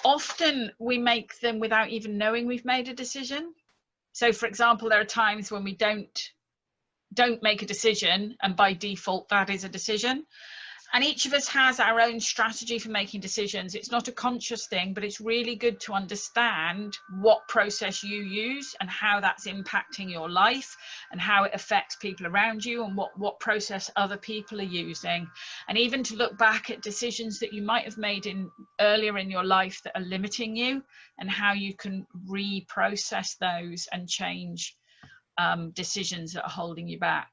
often we make them without even knowing we've made a decision. So, for example, there are times when we don't make a decision, and by default that is a decision. And each of us has our own strategy for making decisions. It's not a conscious thing, but it's really good to understand what process you use and how that's impacting your life, and how it affects people around you, and what process other people are using. And even to look back at decisions that you might have made earlier in your life that are limiting you, and how you can reprocess those and change decisions that are holding you back.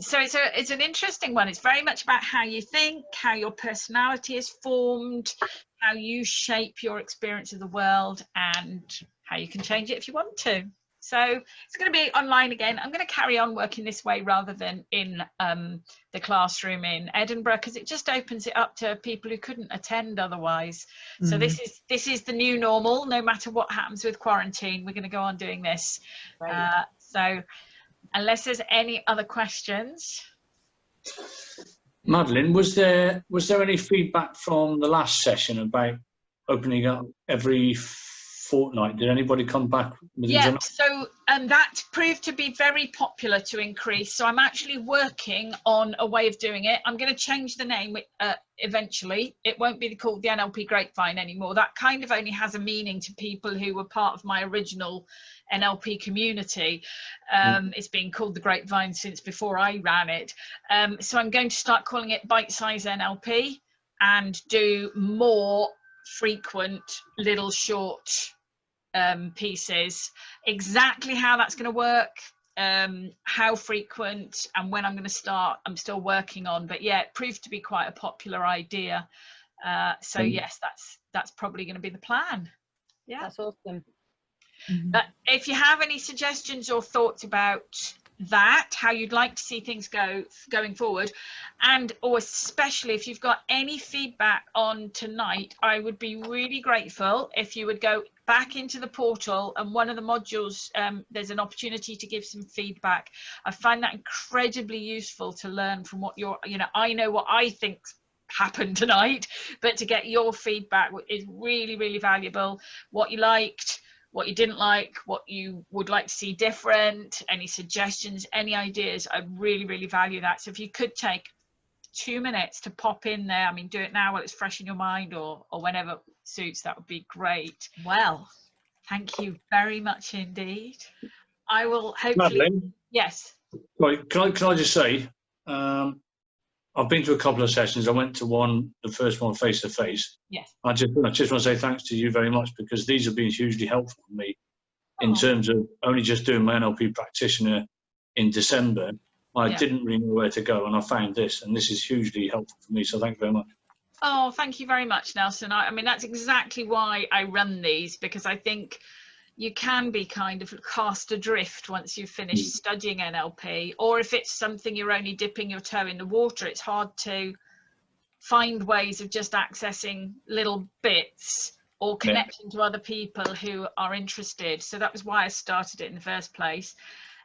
So it's an interesting one. It's very much about how you think, how your personality is formed, how you shape your experience of the world, and how you can change it if you want to. So it's going to be online again. I'm going to carry on working this way rather than in the classroom in Edinburgh, because it just opens it up to people who couldn't attend otherwise. So this is the new normal. No matter what happens with quarantine, we're going to go on doing this. So unless there's any other questions. Madeleine, was there any feedback from the last session about opening up every fortnight? Did anybody come back with Yeah, so that proved to be very popular to increase. So I'm actually working on a way of doing it. I'm going to change the name eventually. It won't be called the NLP Grapevine anymore. That kind of only has a meaning to people who were part of my original NLP community. It's been called the Grapevine since before I ran it. So I'm going to start calling it Bite Size NLP and do more frequent little short pieces. Exactly how that's going to work, how frequent and when I'm going to start, I'm still working on, but yeah, it proved to be quite a popular idea. So yes, that's probably going to be the plan. Yeah, that's awesome. But if you have any suggestions or thoughts about that, how you'd like to see things going forward, and or especially if you've got any feedback on tonight, I would be really grateful if you would go back into the portal, and one of the modules, there's an opportunity to give some feedback. I find that incredibly useful to learn from what you're, I know what I think happened tonight, but to get your feedback is really, really valuable. What you liked, what you didn't like, what you would like to see different, any suggestions, any ideas. I really, really value that. So if you could take 2 minutes to pop in there, I mean, do it now while it's fresh in your mind, or whenever suits, that would be great. Well, thank you very much indeed. I will hopefully... Madeleine? Yes. Right, can I just say, I've been to a couple of sessions. I went to the first one face to face. Yes. I just want to say thanks to you very much, because these have been hugely helpful for me in terms of only just doing my NLP practitioner in December. I didn't really know where to go, and I found this, and this is hugely helpful for me. So thank you very much. Oh, thank you very much, Nelson. I mean, that's exactly why I run these, because I think you can be kind of cast adrift once you've finished studying NLP, or if it's something you're only dipping your toe in the water, it's hard to find ways of just accessing little bits or connecting to other people who are interested. So that was why I started it in the first place.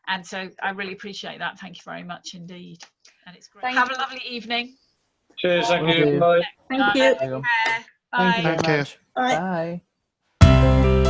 And so I really appreciate that. Thank you very much indeed. And it's great. Have a lovely evening. Cheers. Thank you. Bye. Thank you. Bye. Thank you very much. Bye. Bye.